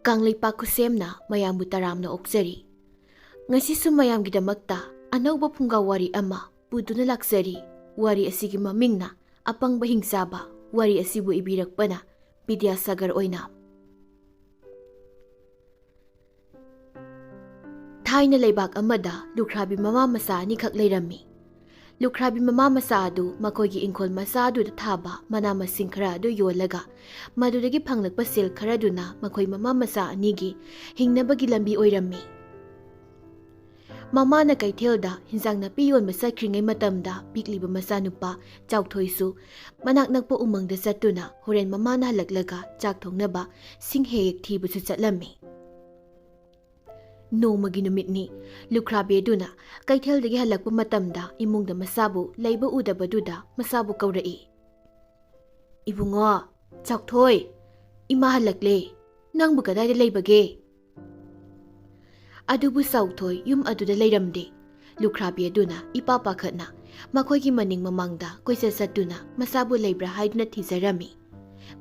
ꯀꯪꯂꯩꯄꯥꯛ ꯈꯨꯠꯁꯦꯝꯅ ꯃꯌꯥꯝꯕꯨ ꯇꯔꯥꯝꯅ ꯑꯣꯛꯆꯔꯤ꯫ ꯉꯁꯤꯁꯨ ꯃꯌꯥꯝꯒꯤꯗꯃꯛꯇ ꯑꯅꯧꯕ ꯐꯨꯡꯒꯥ ꯋꯥꯔꯤ ꯑꯃ ꯄꯨꯗꯨꯅ ꯂꯥꯛꯆꯔꯤ꯫ ꯋꯥꯔꯤ ꯑꯁꯤꯒꯤ ꯃꯃꯤꯡꯅ ꯑꯄꯪꯕ ꯍꯤꯡꯆꯥꯕ꯫ ꯋꯥꯔꯤ ꯑꯁꯤꯕꯨ ꯏꯕꯤꯔꯛꯄꯅ ꯕꯤꯗ꯭ꯌꯥꯁꯥꯒꯔ ꯑꯣꯏꯅꯥꯝ꯫ ꯊꯥꯏꯅ ꯂꯩꯕꯥꯛ ꯑꯃꯗ ꯂꯨꯈ꯭ꯔꯥꯕꯤ ꯃꯃꯥ ꯃꯆꯥ ꯑꯅꯤꯈꯛ ꯂꯩꯔꯝꯃꯤ꯫ ꯂꯨꯈ꯭ꯔꯥꯕꯤ ꯃꯃꯥ ꯃꯆꯥ ꯑꯗꯨ ꯃꯈꯣꯏꯒꯤ ꯏꯪꯈꯣꯜ ꯃꯆꯥ ꯑꯗꯨꯗ ꯊꯥꯕ ꯃꯅꯥ ꯃꯁꯤꯡ ꯈꯔ ꯑꯗꯨ ꯌꯣꯜꯂꯒ ꯃꯗꯨꯗꯒꯤ ꯐꯪꯂꯛꯄ ꯁꯦꯜ ꯈꯔꯗꯨꯅ ꯃꯈꯣꯏ ꯃꯃꯥ ꯃꯆꯥ ꯑꯅꯤꯒꯤ ꯍꯤꯡꯅꯕꯒꯤ ꯂꯝꯕꯤ ꯑꯣꯏꯔꯝꯃꯤ꯫ ꯃꯃꯥꯅ ꯀꯩꯊꯦꯜꯗ ꯍꯤꯟꯖꯥꯡ ꯅꯥꯄꯤ ꯌꯣꯟꯕ ꯆꯠꯈ꯭ꯔꯤꯉꯩ ꯃꯇꯝꯗ ꯄꯤꯛꯂꯤꯕ ꯃꯆꯥꯅꯨꯄꯥ ꯆꯥꯎꯊꯣꯏꯁꯨ ꯃꯅꯥꯛ ꯅꯛꯄ ꯎꯃꯪꯗ ꯆꯠꯇꯨꯅ ꯍꯣꯔꯦꯟ ꯃꯃꯥꯅ ꯍꯜꯂꯛꯂꯒ ꯆꯥꯛ ꯊꯣꯡꯅꯕ ꯁꯤꯡ ꯍꯦꯛ ꯍꯦꯛ ꯊꯤꯕꯁꯨ ꯆꯠꯂꯝꯃꯤ꯫ ꯅꯣꯡꯃꯒꯤ ꯅꯨꯃꯤꯠꯅꯤ꯫ ꯂꯨꯈ꯭ꯔꯥꯕꯤ ꯑꯗꯨꯅ ꯀꯩꯊꯦꯜꯗꯒꯤ ꯍꯜꯂꯛꯄ ꯃꯇꯝꯗ ꯏꯃꯨꯡꯗ ꯃꯆꯥꯕꯨ ꯂꯩꯕ ꯎꯗꯕꯗꯨꯗ ꯃꯆꯥꯕꯨ ꯀꯧꯔꯛꯏ꯫ "ꯏꯕꯨꯡꯉꯣ, ꯆꯥꯎꯊꯣꯏ, ꯏꯃꯥ ꯍꯜꯂꯛꯂꯦ, ꯅꯪꯕꯨ ꯀꯗꯥꯏꯗ ꯂꯩꯕꯒꯦ?" ꯑꯗꯨꯕꯨ ꯆꯥꯎꯊꯣꯏ ꯌꯨꯝ ꯑꯗꯨꯗ ꯂꯩꯔꯝꯗꯦ꯫ ꯂꯨꯈ꯭ꯔꯥꯕꯤ ꯑꯗꯨꯅ ꯏꯄꯥ ꯄꯥꯈꯠꯅ ꯃꯈꯣꯏꯒꯤ ꯃꯅꯤꯡ ꯃꯃꯥꯡꯗ ꯀꯣꯏꯆꯠ ꯆꯠꯇꯨꯅ ꯃꯆꯥꯕꯨ ꯂꯩꯕ꯭ꯔꯥ ꯍꯥꯏꯗꯨꯅ ꯊꯤꯖꯔꯝꯃꯤ꯫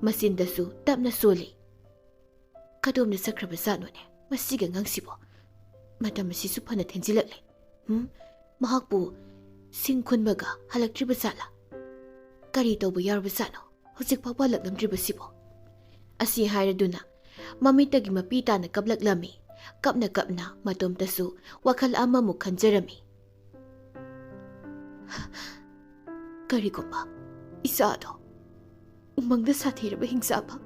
ꯃꯆꯤꯟꯗꯁꯨ ꯇꯞꯅ ꯁꯣꯜꯂꯤ꯫ "ꯀꯗꯣꯝꯗ ꯆꯠꯈ꯭ꯔꯕꯖꯥꯠꯅꯣꯅꯦ ꯃꯁꯤꯒꯤ ꯑꯉꯥꯡꯁꯤꯕꯣ? ꯃꯇꯝ ꯑꯁꯤꯁꯨ ꯐꯅ ꯊꯦꯡꯖꯤꯜꯂꯛꯂꯦ꯫ ꯃꯍꯥꯛꯄꯨ ꯁꯤꯡ ꯈꯨꯟꯕꯒ ꯍꯜꯂꯛꯇ꯭ꯔꯤꯕ ꯖꯥꯠꯂꯥ? ꯀꯔꯤ ꯇꯧꯕ ꯌꯥꯎꯔꯕꯖꯥꯠꯅꯣ ꯍꯧꯖꯤꯛ ꯐꯥꯎꯕ ꯍꯜꯂꯛꯂꯝꯗ꯭ꯔꯤꯕꯁꯤꯕꯣ?" ꯑꯁꯤ ꯍꯥꯏꯔꯗꯨꯅ ꯃꯃꯤꯠꯇꯒꯤ ꯃꯄꯤ ꯇꯥꯅ ꯀꯞꯂꯛꯂꯝꯃꯤ꯫ ꯀꯞꯅ ꯀꯞꯅ ꯃꯇꯣꯝꯇꯁꯨ ꯋꯥꯈꯜ ꯑꯃꯃꯨꯛ ꯈꯟꯖꯔꯝꯃꯤ꯫ ꯀꯔꯤꯒꯨꯝꯕ ꯏꯆꯥꯗꯣ ꯎꯃꯪꯗ ꯁꯥꯊꯤꯔꯕ ꯍꯤꯡꯆꯥꯕ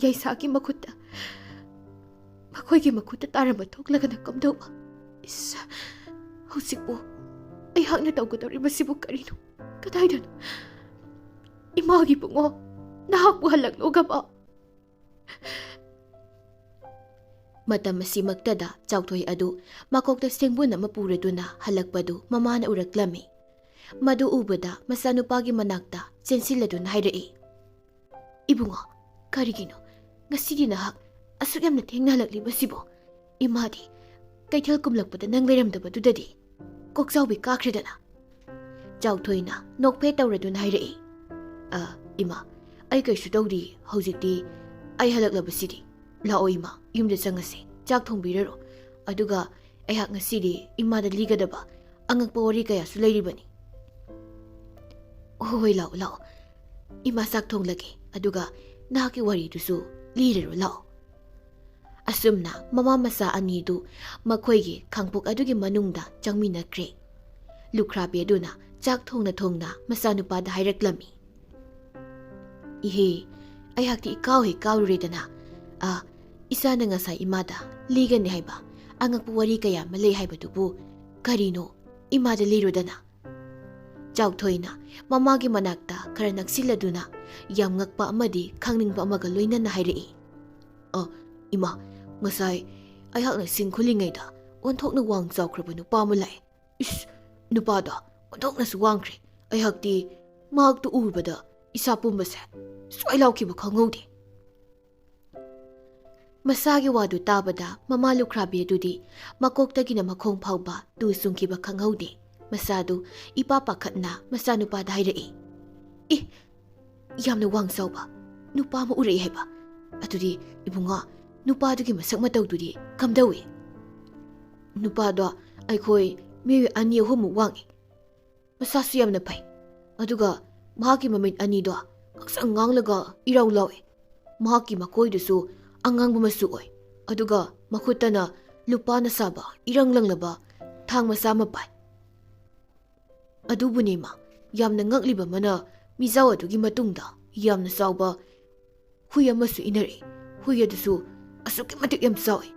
ꯌꯥꯏꯁꯥꯒꯤ ꯃꯈꯨꯠꯇ ꯃꯈꯣꯏꯒꯤ ꯃꯈꯨꯠꯇ ꯇꯥꯔꯝꯕ ꯊꯣꯛꯂꯒꯅ ꯀꯝꯗꯧꯕ? ꯏꯁ, ꯍꯧꯖꯤꯛꯄꯨ ꯑꯩꯍꯥꯛꯅ ꯇꯧꯒꯗꯧꯔꯤꯕꯁꯤꯕꯨ ꯀꯔꯤꯅꯣ? ꯀꯗꯥꯏꯗꯅꯣ? ꯏꯃꯥꯒꯤ ꯕꯨꯡꯉꯣ, ꯅꯍꯥꯛꯄꯨ ꯍꯜꯂꯛꯂꯣꯒꯕ." ꯃꯇꯝ ꯑꯁꯤꯃꯛꯇꯗ ꯆꯥꯎꯊꯣꯏ ꯑꯗꯨ ꯃꯀꯣꯛꯇ ꯁꯦꯡꯕꯨꯟ ꯑꯃ ꯄꯨꯔꯗꯨꯅ ꯍꯜꯂꯛꯄꯗꯨ ꯃꯃꯥꯅ ꯎꯔꯛꯂꯝꯃꯤ꯫ ꯃꯗꯨ ꯎꯕꯗ ꯃꯆꯥꯅꯨꯄꯥꯒꯤ ꯃꯅꯥꯛꯇ ꯆꯦꯟꯁꯤꯜꯂꯗꯨꯅ ꯍꯥꯏꯔꯛꯏ꯫ "ꯏꯕꯨꯡꯉꯣ, ꯀꯔꯤꯒꯤꯅꯣ ꯉꯁꯤꯗꯤ ꯅꯍꯥꯛ ꯑꯁꯨꯛ ꯌꯥꯝꯅ ꯊꯦꯡꯅ ꯍꯜꯂꯛꯂꯤꯕꯁꯤꯕꯣ? ꯏꯃꯥꯗꯤ ꯀꯩꯊꯦꯜ ꯀꯨꯝꯂꯛꯄꯗ ꯅꯪ ꯂꯩꯔꯝꯗꯕꯗꯨꯗꯗꯤ ꯀꯣꯛꯆꯥꯎꯕꯤ ꯀꯥꯈ꯭ꯔꯦꯗꯅ." ꯆꯥꯎꯊꯣꯏꯅ ꯅꯣꯛꯐꯦꯠ ꯇꯧꯔꯗꯨꯅ ꯍꯥꯏꯔꯛꯏ꯫ "ꯏꯃꯥ, ꯑꯩ ꯀꯩꯁꯨ ꯇꯧꯗꯦ ꯍꯧꯖꯤꯛꯇꯤ ꯑꯩ ꯍꯜꯂꯛꯂꯕꯁꯤꯗꯤ꯫ ꯂꯥꯛꯑꯣ ꯏꯃꯥ, ꯌꯨꯝꯗ ꯆꯪꯉꯁꯤ, ꯆꯥꯛ ꯊꯣꯡꯕꯤꯔꯔꯣ, ꯑꯗꯨꯒ ꯑꯩꯍꯥꯛ ꯉꯁꯤꯗꯤ ꯏꯃꯥꯗ ꯂꯤꯒꯗꯕ ꯑꯉꯛꯄ ꯋꯥꯔꯤ ꯀꯌꯥꯁꯨ ꯂꯩꯔꯤꯕꯅꯤ." "ꯍꯣꯏ, ꯂꯥꯛꯑꯣ ꯂꯥꯛꯑꯣ, ꯏꯃꯥ ꯆꯥꯛ ꯊꯣꯡꯂꯒꯦ, ꯑꯗꯨꯒ ꯅꯍꯥꯛꯀꯤ ꯋꯥꯔꯤꯗꯨꯁꯨ ꯂꯤꯔꯔꯣ, ꯂꯥꯛꯑꯣ." ꯑꯁꯨꯝꯅ ꯃꯃꯥ ꯃꯆꯥ ꯑꯅꯤꯗꯨ ꯃꯈꯣꯏꯒꯤ ꯈꯥꯡꯄꯣꯛ ꯑꯗꯨꯒꯤ ꯃꯅꯨꯡꯗ ꯆꯪꯃꯤꯟꯅꯈ꯭ꯔꯦ꯫ ꯂꯨꯈ꯭ꯔꯥꯕꯤ ꯑꯗꯨꯅ ꯆꯥꯛ ꯊꯣꯡꯅ ꯊꯣꯡꯅ ꯃꯆꯥꯅꯨꯄꯥꯗ ꯍꯥꯏꯔꯛꯂꯝꯃꯤ꯫ "ꯏꯍꯦ, ꯑꯩꯍꯥꯛꯇꯤ ꯏꯀꯥꯎ ꯍꯦꯛ ꯀꯥꯎꯔꯨꯔꯦꯗꯅ꯫ ꯏꯆꯥꯅ ꯉꯁꯥꯏ ꯏꯃꯥꯗ ꯂꯤꯒꯅꯤ ꯍꯥꯏꯕ ꯑꯉꯛꯄ ꯋꯥꯔꯤ ꯀꯌꯥ ꯑꯃ ꯂꯩ ꯍꯥꯏꯕꯗꯨꯕꯨ ꯀꯔꯤꯅꯣ? ꯏꯃꯥꯗ ꯂꯤꯔꯨꯗꯅ." ꯆꯥꯎꯊꯣꯏꯅ ꯃꯃꯥꯒꯤ ꯃꯅꯥꯛꯇ ꯈꯔ ꯅꯛꯁꯤꯜꯂꯗꯨꯅ ꯌꯥꯝ ꯉꯛꯄ ꯑꯃꯗꯤ ꯈꯪꯅꯤꯡꯕ ꯑꯃꯒ ꯂꯣꯏꯅꯅ ꯍꯥꯏꯔꯛꯏ꯫ "ꯏꯃꯥ, ꯉꯁꯥꯏ ꯑꯩꯍꯥꯛꯅ ꯁꯤꯡ ꯈꯨꯜꯂꯤꯉꯩꯗ ꯑꯣꯟꯊꯣꯛꯅ ꯋꯥꯡ ꯆꯥꯎꯈ꯭ꯔꯕ ꯅꯨꯄꯥ ꯑꯃ ꯂꯥꯛꯑꯦ꯫ ꯏꯁ, ꯅꯨꯄꯥꯗꯣ ꯑꯣꯟꯊꯣꯛꯅꯁꯨ ꯋꯥꯡꯈ꯭ꯔꯦ꯫ ꯑꯩꯍꯥꯛꯇꯤ ꯃꯍꯥꯛꯇꯨ ꯎꯕꯗ ꯏꯁꯥ ꯄꯨꯝꯕꯁꯦ ꯁ꯭ꯋꯥꯏ ꯂꯥꯎꯈꯤꯕ ꯈꯪꯍꯧꯗꯦ." ꯃꯁꯥꯒꯤ ꯋꯥꯗꯨ ꯇꯥꯕꯗ ꯃꯃꯥ ꯂꯨꯈ꯭ꯔꯥꯕꯤ ꯑꯗꯨꯗꯤ ꯃꯀꯣꯛꯇꯒꯤꯅ ꯃꯈꯣꯡ ꯐꯥꯎꯕ ꯇꯨ ꯆꯨꯡꯈꯤꯕ ꯈꯪꯍꯧꯗꯦ꯫ ꯃꯆꯥꯗꯨ ꯏꯄꯥ ꯄꯥꯈꯠꯅ ꯃꯆꯥꯅꯨꯄꯥꯗ ꯍꯥꯏꯔꯛꯏ꯫ "ꯌꯥꯝꯅ ꯋꯥꯡ ꯆꯥꯎꯕ ꯅꯨꯄꯥ ꯑꯃ ꯎꯔꯛꯏ ꯍꯥꯏꯕ? ꯑꯗꯨꯗꯤ ꯏꯕꯨꯡꯉꯣ, ꯅꯨꯄꯥꯗꯨꯒꯤ ꯃꯁꯛ ꯃꯇꯧꯗꯨꯗꯤ ꯀꯝꯗꯧꯏ?" "ꯅꯨꯄꯥꯗꯣ ꯑꯩꯈꯣꯏ ꯃꯤꯑꯣꯏ 2-3ꯃꯨꯛ ꯋꯥꯡꯏ, ꯃꯁꯥꯁꯨ ꯌꯥꯝꯅ ꯐꯩ, ꯑꯗꯨꯒ ꯃꯍꯥꯛꯀꯤ ꯃꯃꯤꯠ ꯑꯅꯤꯗꯣ ꯉꯥꯡꯁꯪ ꯉꯥꯡꯂꯒ ꯏꯔꯥꯎ ꯂꯥꯎꯏ꯫ ꯃꯍꯥꯛꯀꯤ ꯃꯀꯣꯏꯗꯨꯁꯨ ꯑꯉꯥꯡꯕ ꯃꯆꯨ ꯑꯣꯏ, ꯑꯗꯨꯒ ꯃꯈꯨꯠꯇꯅ ꯂꯨꯄꯥꯅ ꯁꯥꯕ ꯏꯔꯪ ꯂꯪꯂꯕ ꯊꯥꯡ ꯃꯆꯥ ꯑꯃ ꯄꯥꯏ꯫ ꯑꯗꯨꯕꯨꯅꯦ ꯃꯥ, ꯌꯥꯝꯅ ꯉꯛꯂꯤꯕ ꯑꯃꯅ ꯃꯤꯖꯥꯎ ꯑꯗꯨꯒꯤ ꯃꯇꯨꯡꯗ ꯌꯥꯝꯅ ꯆꯥꯎꯕ ꯍꯨꯏ ꯑꯃꯁꯨ ꯏꯟꯅꯔꯛꯏ꯫ ꯍꯨꯏ ꯑꯗꯨꯁꯨ ꯑꯁꯨꯛꯀꯤ ꯃꯇꯤꯛ ꯌꯥꯝ ꯆꯥꯎꯏ꯫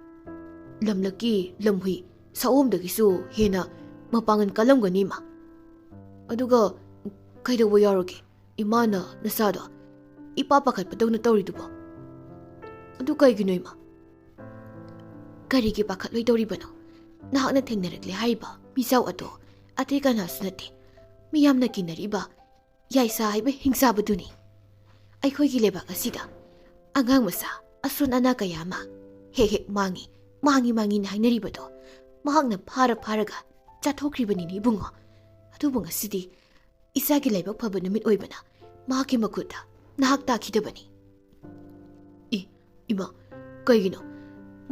ꯂꯝꯂꯛꯀꯤ ꯂꯝꯍꯨꯏ ꯁꯑꯣꯝꯗꯒꯤꯁꯨ ꯍꯦꯟꯅ ꯃꯄꯥꯡꯒꯜ ꯀꯜꯂꯝꯒꯅꯤ ꯃꯥ꯫ ꯑꯗꯨꯒ ꯀꯩꯗꯧꯕ ꯌꯥꯎꯔꯒꯦ ꯏꯃꯥꯅ ꯅꯆꯥꯗꯣ ꯏꯄꯥ ꯄꯥꯈꯠꯄꯗꯧꯅ ꯇꯧꯔꯤꯗꯨꯕꯣ? ꯑꯗꯨ ꯀꯩꯒꯤꯅꯣ ꯏꯃꯥ?" "ꯀꯔꯤꯒꯤ ꯄꯥꯈꯠꯂꯣꯏꯗꯧꯔꯤꯕꯅꯣ? ꯅꯍꯥꯛꯅ ꯊꯦꯡꯅꯔꯛꯂꯦ ꯍꯥꯏꯔꯤꯕ ꯃꯤꯖꯥꯎ ꯑꯗꯣ ꯑꯇꯩ ꯀꯅꯥꯁꯨ ꯅꯠꯇꯦ, ꯃꯤꯌꯥꯝꯅ ꯀꯤꯅꯔꯤꯕ ꯌꯥꯏꯁꯥ ꯍꯥꯏꯕ ꯍꯤꯡꯆꯥꯕꯗꯨꯅꯤ꯫ ꯑꯩꯈꯣꯏꯒꯤ ꯂꯩꯕꯥꯛ ꯑꯁꯤꯗ ꯑꯉꯥꯡ ꯃꯆꯥ ꯑꯁꯣꯟ ꯑꯅꯥ ꯀꯌꯥ ꯑꯃ ꯍꯦꯛ ꯍꯦꯛ ꯃꯥꯡꯉꯤꯅ ꯍꯥꯏꯅꯔꯤꯕꯗꯣ ꯃꯍꯥꯛꯅ ꯐꯥꯔꯒ ꯆꯥꯊꯣꯛꯈ꯭ꯔꯤꯕꯅꯤꯅꯦ ꯏꯕꯨꯡꯉꯣ꯫ ꯑꯗꯨꯕꯨ ꯉꯁꯤꯗꯤ ꯏꯆꯥꯒꯤ ꯂꯥꯏꯕꯛ ꯐꯕ ꯅꯨꯃꯤꯠ ꯑꯣꯏꯕꯅ ꯃꯍꯥꯛꯀꯤ ꯃꯈꯨꯠꯇ ꯅꯍꯥꯛ ꯇꯥꯈꯤꯗꯕꯅꯤ." "ꯏꯃꯥ, ꯀꯩꯒꯤꯅꯣ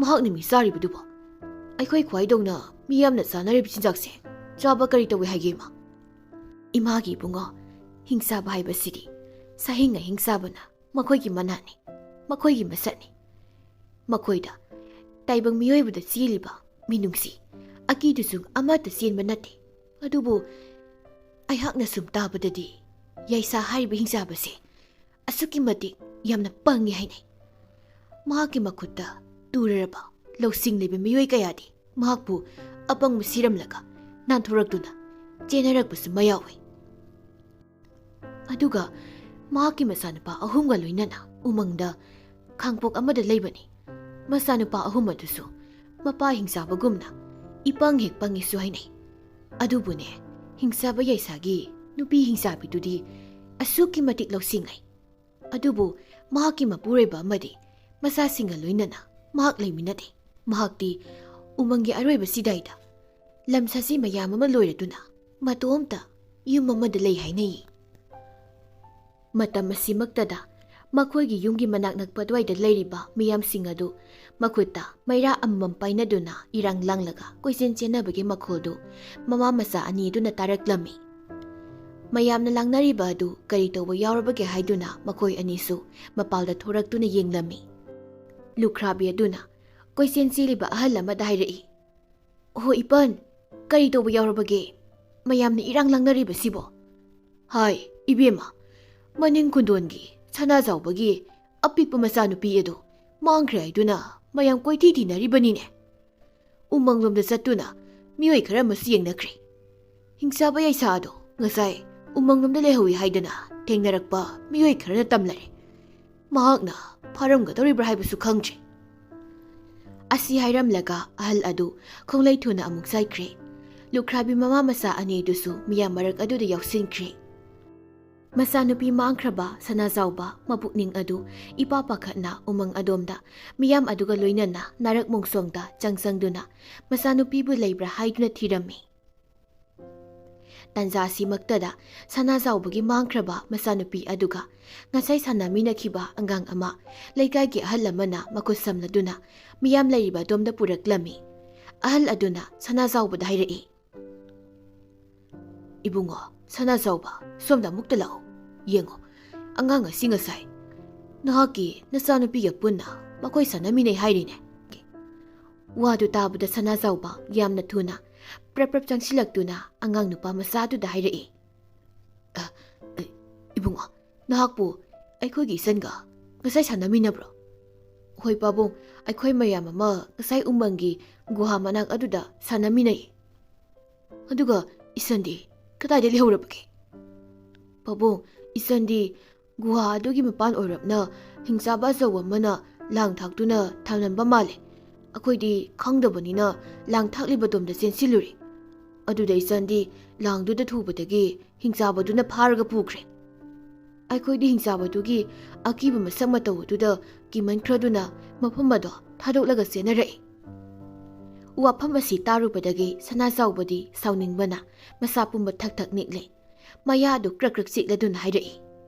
ꯃꯍꯥꯛꯅ ꯃꯤ ꯆꯥꯔꯤꯕꯗꯨꯕꯣ ꯑꯩꯈꯣꯏ ꯈ꯭ꯋꯥꯏꯗꯧꯅ ꯃꯤꯌꯥꯝꯅ ꯆꯥꯅꯔꯤꯕ ꯆꯤꯟꯖꯥꯛꯁꯦ ꯆꯥꯕ ꯀꯔꯤ ꯇꯧꯏ ꯍꯥꯏꯒꯦ ꯏꯃꯥ ꯏꯃꯥꯒꯤ ꯏꯕꯨꯡꯉꯣ ꯍꯤꯡꯆꯥꯕ ꯍꯥꯏꯕꯁꯤꯗꯤ ꯁꯥꯍꯤꯡ ꯑꯍꯤꯡꯆꯥꯕꯅ ꯃꯈꯣꯏꯒꯤ ꯃꯅꯥꯅꯤ ꯃꯈꯣꯏꯒꯤ ꯃꯁꯛꯅꯤ ꯃꯈꯣꯏꯗ ꯇꯥꯏꯕꯪ ꯃꯤꯑꯣꯏꯕꯗ ꯆꯦꯜꯂꯤꯕ ꯃꯤꯅꯨꯡꯁꯤ ꯑꯀꯤꯗꯨꯁꯨ ꯑꯃꯠꯇ ꯆꯦꯟꯕ ꯅꯠꯇꯦ ꯑꯗꯨꯕꯨ ꯑꯩꯍꯥꯛꯅ ꯁꯨꯝ ꯇꯥꯕꯗꯗꯤ ꯌꯥꯏꯁꯥ ꯍꯥꯏꯔꯤꯕ ꯍꯤꯡꯆꯥꯕꯁꯦ ꯑꯁꯨꯛꯀꯤ ꯃꯇꯤꯛ ꯌꯥꯝꯅ ꯄꯪꯉꯤ ꯍꯥꯏꯅꯩ ꯃꯍꯥꯛꯀꯤ ꯃꯈꯨꯠꯇ ꯇꯨꯔꯔꯕ ꯂꯧꯁꯤꯡ ꯂꯩꯕ ꯃꯤꯑꯣꯏ ꯀꯌꯥꯗꯤ ꯃꯍꯥꯛꯄꯨ ꯑꯄꯪꯕ ꯁꯤꯔꯝꯂꯒ ꯅꯥꯟꯊꯣꯔꯛꯇꯨꯅ ꯆꯦꯟꯅꯔꯛꯄꯁꯨ ꯃꯌꯥꯎꯏ ꯑꯗꯨꯒ ꯃꯍꯥꯛꯀꯤ ꯃꯆꯥꯅꯨꯄꯥ ꯑꯍꯨꯝꯒ ꯂꯣꯏꯅꯅ ꯎꯃꯪꯗ ꯈꯥꯡꯄꯣꯛ ꯑꯃꯗ ꯂꯩꯕꯅꯤ ꯃꯆꯥꯅꯨꯄꯥ ꯑꯍꯨꯝ ꯑꯗꯨꯁꯨ ꯃꯄꯥ ꯍꯤꯡꯆꯥꯕꯒꯨꯝꯅ ꯏꯄꯪ ꯍꯦꯛ ꯄꯪꯉꯤꯁꯨ ꯍꯥꯏꯅꯩ ꯑꯗꯨꯕꯨꯅꯦ ꯍꯤꯡꯆꯥꯕ ꯌꯥꯏꯁꯥꯒꯤ ꯅꯨꯄꯤ ꯍꯤꯡꯆꯥꯕꯤꯗꯨꯗꯤ ꯑꯁꯨꯛꯀꯤ ꯃꯇꯤꯛ ꯂꯧꯁꯤꯡ ꯂꯩ ꯑꯗꯨꯕꯨ ꯃꯍꯥꯛꯀꯤ ꯃꯄꯨꯔꯣꯏꯕ ꯑꯃꯗꯤ ꯃꯆꯥꯁꯤꯡꯒ ꯂꯣꯏꯅꯅ ꯃꯍꯥꯛ ꯂꯩꯃꯤꯟꯅꯗꯦ ꯃꯍꯥꯛꯇꯤ ꯎꯃꯪꯒꯤ ꯑꯔꯣꯏꯕ ꯁꯤꯗꯥꯏꯗ ꯂꯝ ꯁꯥꯁꯤ ꯃꯌꯥꯝ ꯑꯃ ꯂꯣꯏꯔꯗꯨꯅ ꯃꯇꯣꯝꯇ ꯌꯨꯝ ꯑꯃꯗ ꯂꯩ ꯍꯥꯏꯅꯩ ꯃꯇꯝ ꯑꯁꯤꯃꯛꯇꯗ ꯃꯈꯣꯏꯒꯤ ꯌꯨꯝꯒꯤ ꯃꯅꯥꯛ ꯅꯛꯄ ꯑꯗꯨꯋꯥꯏꯗ ꯂꯩꯔꯤꯕ ꯃꯤꯌꯥꯝꯁꯤꯡ ꯑꯗꯨ ꯃꯈꯨꯠꯇ ꯃꯩꯔꯥ ꯑꯃꯃꯝ ꯄꯥꯏꯅꯗꯨꯅ ꯏꯔꯥꯡ ꯂꯥꯡꯂꯒ ꯀꯣꯏꯆꯦꯟ ꯆꯦꯟꯅꯕꯒꯤ ꯃꯈꯣꯜꯗꯨ ꯃꯃꯥ ꯃꯆꯥ ꯑꯅꯤ ꯑꯗꯨꯅ ꯇꯥꯔꯛꯂꯝꯃꯤ ꯃꯌꯥꯝꯅ ꯂꯥꯡꯅꯔꯤꯕ ꯑꯗꯨ ꯀꯔꯤ ꯇꯧꯕ ꯌꯥꯎꯔꯕꯒꯦ ꯍꯥꯏꯗꯨꯅ ꯃꯈꯣꯏ ꯑꯅꯤꯁꯨ ꯃꯄꯥꯜꯗ ꯊꯣꯔꯛꯇꯨꯅ ꯌꯦꯡꯂꯝꯃꯤ ꯂꯨꯈ꯭ꯔꯥꯕꯤ ꯑꯗꯨꯅ ꯀꯣꯏꯆꯦꯟ ꯆꯦꯜꯂꯤꯕ ꯑꯍꯜ ꯑꯃꯗ ꯍꯥꯏꯔꯛꯏ "ꯑꯣ ꯏꯄꯟ, ꯀꯔꯤ ꯇꯧꯕ ꯌꯥꯎꯔꯕꯒꯦ? ꯃꯌꯥꯝꯅ ꯏꯔꯥꯡ ꯂꯥꯡꯅꯔꯤꯕꯁꯤꯕꯣ?" "ꯍꯥꯏ ꯏꯕꯦꯝꯃ, ꯃꯅꯤꯡ ꯈꯨꯟꯗꯣꯟꯒꯤ ꯁꯅꯥꯖꯥꯎꯕꯒꯤ ꯑꯄꯤꯛꯄ ꯃꯆꯥꯅꯨꯄꯤ ꯑꯗꯨ ꯃꯥꯡꯈ꯭ꯔꯦ ꯍꯥꯏꯗꯨꯅ ꯃꯌꯥꯝ ꯀꯣꯏꯊꯤ ꯊꯤꯅꯔꯤꯕꯅꯤꯅꯦ꯫ ꯎꯃꯪꯂꯣꯝꯗ ꯆꯠꯇꯨꯅ ꯃꯤꯑꯣꯏ ꯈꯔ ꯑꯃꯁꯨ ꯌꯦꯡꯅꯈ꯭ꯔꯦ꯫ ꯍꯤꯡꯆꯥꯕ ꯌꯥꯏꯁꯥ ꯑꯗꯣ ꯉꯁꯥꯏ ꯎꯃꯪꯂꯣꯝꯗ ꯂꯩꯍꯧꯏ ꯍꯥꯏꯗꯅ ꯊꯦꯡꯅꯔꯛꯄ ꯃꯤꯑꯣꯏ ꯈꯔꯅ ꯇꯝꯂꯔꯦ꯫ ꯃꯍꯥꯛꯅ ꯐꯥꯔꯝꯒꯗꯧꯔꯤꯕ꯭ꯔꯥ ꯍꯥꯏꯕꯁꯨ ꯈꯪꯗ꯭ꯔꯦ." ꯑꯁꯤ ꯍꯥꯏꯔꯝꯂꯒ ꯑꯍꯜ ꯑꯗꯨ ꯈꯣꯡꯂꯩ ꯊꯨꯅ ꯑꯃꯨꯛ ꯆꯠꯈ꯭ꯔꯦ꯫ ꯂꯨꯈ꯭ꯔꯥꯕꯤ ꯃꯃꯥ ꯃꯆꯥ ꯑꯅꯤꯗꯨꯁꯨ ꯃꯤꯌꯥꯝ ꯃꯔꯛ ꯑꯗꯨꯗ ꯌꯥꯎꯁꯤꯟꯈ꯭ꯔꯦ꯫ ꯃꯆꯥꯅꯨꯄꯤ ꯃꯥꯡꯈ꯭ꯔꯕ ꯁꯅꯥꯖꯥꯎꯕ ꯃꯄꯨꯛꯅꯤꯡ ꯑꯗꯨ ꯏꯄꯥ ꯄꯥꯈꯠꯅ ꯎꯃꯪ ꯑꯗꯣꯝꯗ ꯃꯤꯌꯥꯝ ꯑꯗꯨꯒ ꯂꯣꯏꯅꯅ ꯅꯥꯔꯛ ꯃꯣꯡꯁꯣꯡꯗ ꯆꯪꯗꯨꯅ ꯃꯆꯥꯅꯨꯄꯤꯕꯨ ꯂꯩꯕ꯭ꯔꯥ ꯍꯥꯏꯗꯨꯅ ꯊꯤꯔꯝꯃꯤ꯫ ꯇꯟꯖꯥ ꯑꯁꯤꯃꯛꯇꯗ ꯁꯅꯥꯖꯥꯎꯕꯒꯤ ꯃꯥꯡꯈ꯭ꯔꯕ ꯃꯆꯥꯅꯨꯄꯤ ꯑꯗꯨꯒ ꯉꯁꯥꯏ ꯁꯥꯟꯅꯃꯤꯟꯅꯈꯤꯕ ꯑꯉꯥꯡ ꯑꯃ ꯂꯩꯀꯥꯏꯒꯤ ꯑꯍꯜ ꯑꯃꯅ ꯃꯈꯨꯠ ꯁꯝꯂꯗꯨꯅ ꯃꯤꯌꯥꯝ ꯂꯩꯔꯤꯕ ꯑꯗꯣꯝꯗ ꯄꯨꯔꯛꯂꯝꯃꯤ꯫ ꯑꯍꯜ ꯑꯗꯨꯅ ꯁꯅꯥꯖꯥꯎꯕꯗ ꯍꯥꯏꯔꯛꯏ, "ꯏꯕꯨꯡꯉꯣ ꯁꯅꯥꯖꯥꯎꯕ, ꯁꯣꯝꯗ ꯑꯃꯨꯛꯇ ꯂꯥꯛꯑꯣ꯫ ꯌꯦꯡꯉꯣ, ꯑꯉꯥꯡ ꯑꯁꯤ ꯉꯁꯥꯏ ꯅꯍꯥꯛꯀꯤ ꯅꯆꯥꯅꯨꯄꯤꯒ ꯄꯨꯟꯅ ꯃꯈꯣꯏ ꯁꯥꯟꯅꯃꯤꯟꯅꯩ ꯍꯥꯏꯔꯤꯅꯦ." ꯋꯥꯗꯨ ꯇꯥꯕꯗ ꯁꯅꯥꯖꯥꯎꯕ ꯌꯥꯝꯅ ꯊꯨꯅ ꯄ꯭ꯔꯞ ꯄ꯭ꯔꯞ ꯆꯪꯁꯤꯜꯂꯛꯇꯨꯅ ꯑꯉꯥꯡ ꯅꯨꯄꯥ ꯃꯆꯥꯗꯨꯗ ꯍꯥꯏꯔꯛꯏ, "ꯏꯕꯨꯡꯉꯣ, ꯅꯍꯥꯛꯄꯨ ꯑꯩꯈꯣꯏꯒꯤ ꯏꯆꯟꯒ ꯉꯁꯥꯏ ꯁꯥꯟꯅꯃꯤꯟꯅꯕ꯭ꯔꯣ?" "ꯍꯣꯏ ꯄꯥꯕꯨꯡ, ꯑꯩꯈꯣꯏ ꯃꯌꯥꯝ ꯑꯃ ꯉꯁꯥꯏ ꯎꯃꯪꯒꯤ ꯒꯨꯍꯥ ꯃꯅꯥꯛ ꯑꯗꯨꯗ ꯁꯥꯟꯅꯃꯤꯟꯅꯩ." "ꯑꯗꯨꯒ ꯏꯆꯟꯗꯤ ꯀꯗꯥꯏꯗ ꯂꯩꯍꯧꯔꯕꯒꯦ?" "ꯄꯥꯕꯨꯡ, ꯏꯆꯟꯗꯤ ꯒꯨꯍꯥ ꯑꯗꯨꯒꯤ ꯃꯄꯥꯟ ꯑꯣꯏꯔꯞꯅ ꯍꯤꯡꯆꯥꯕ ꯑꯆꯧꯕ ꯑꯃꯅ ꯂꯥꯡ ꯊꯥꯛꯇꯨꯅ ꯊꯝꯂꯝꯕ ꯃꯥꯜꯂꯦ꯫ ꯑꯩꯈꯣꯏꯗꯤ ꯈꯪꯗꯕꯅꯤꯅ ꯂꯥꯡ ꯊꯥꯛꯂꯤꯕꯗꯣꯝꯗ ꯆꯦꯟꯁꯤꯜꯂꯨꯔꯦ꯫ ꯑꯗꯨꯗ ꯏꯆꯟꯗꯤ ꯂꯥꯡꯗꯨꯗ ꯊꯨꯕꯗꯒꯤ ꯍꯤꯡꯆꯥꯕꯗꯨꯅ ꯐꯥꯔꯒ ꯄꯨꯈ꯭ꯔꯦ꯫ ꯑꯩꯈꯣꯏꯗꯤ ꯍꯤꯡꯆꯥꯕꯗꯨꯒꯤ ꯑꯀꯤꯕ ꯃꯁꯛ ꯃꯇꯧ ꯑꯗꯨꯗ ꯀꯤꯃꯟꯈ꯭ꯔꯗꯨꯅ ꯃꯐꯝ ꯑꯗꯣ ꯊꯥꯗꯣꯛꯂꯒ ꯆꯦꯟꯅꯔꯛꯏ." ꯋꯥꯐꯝ ꯑꯁꯤ ꯇꯥꯔꯨꯕꯗꯒꯤ ꯁꯅꯥꯖꯥꯎꯕꯗꯤ ꯁꯥꯎꯅꯤꯡꯕꯅ ꯃꯁꯥ ꯄꯨꯝꯕ ꯊꯛ ꯊꯛ ꯅꯤꯛꯂꯦ꯫ ꯃꯌꯥꯗꯨ ꯀ꯭ꯔꯛ ꯀ꯭ꯔꯛ ꯆꯤꯛꯂꯗꯨꯅ ꯍꯥꯏꯔꯛꯏ,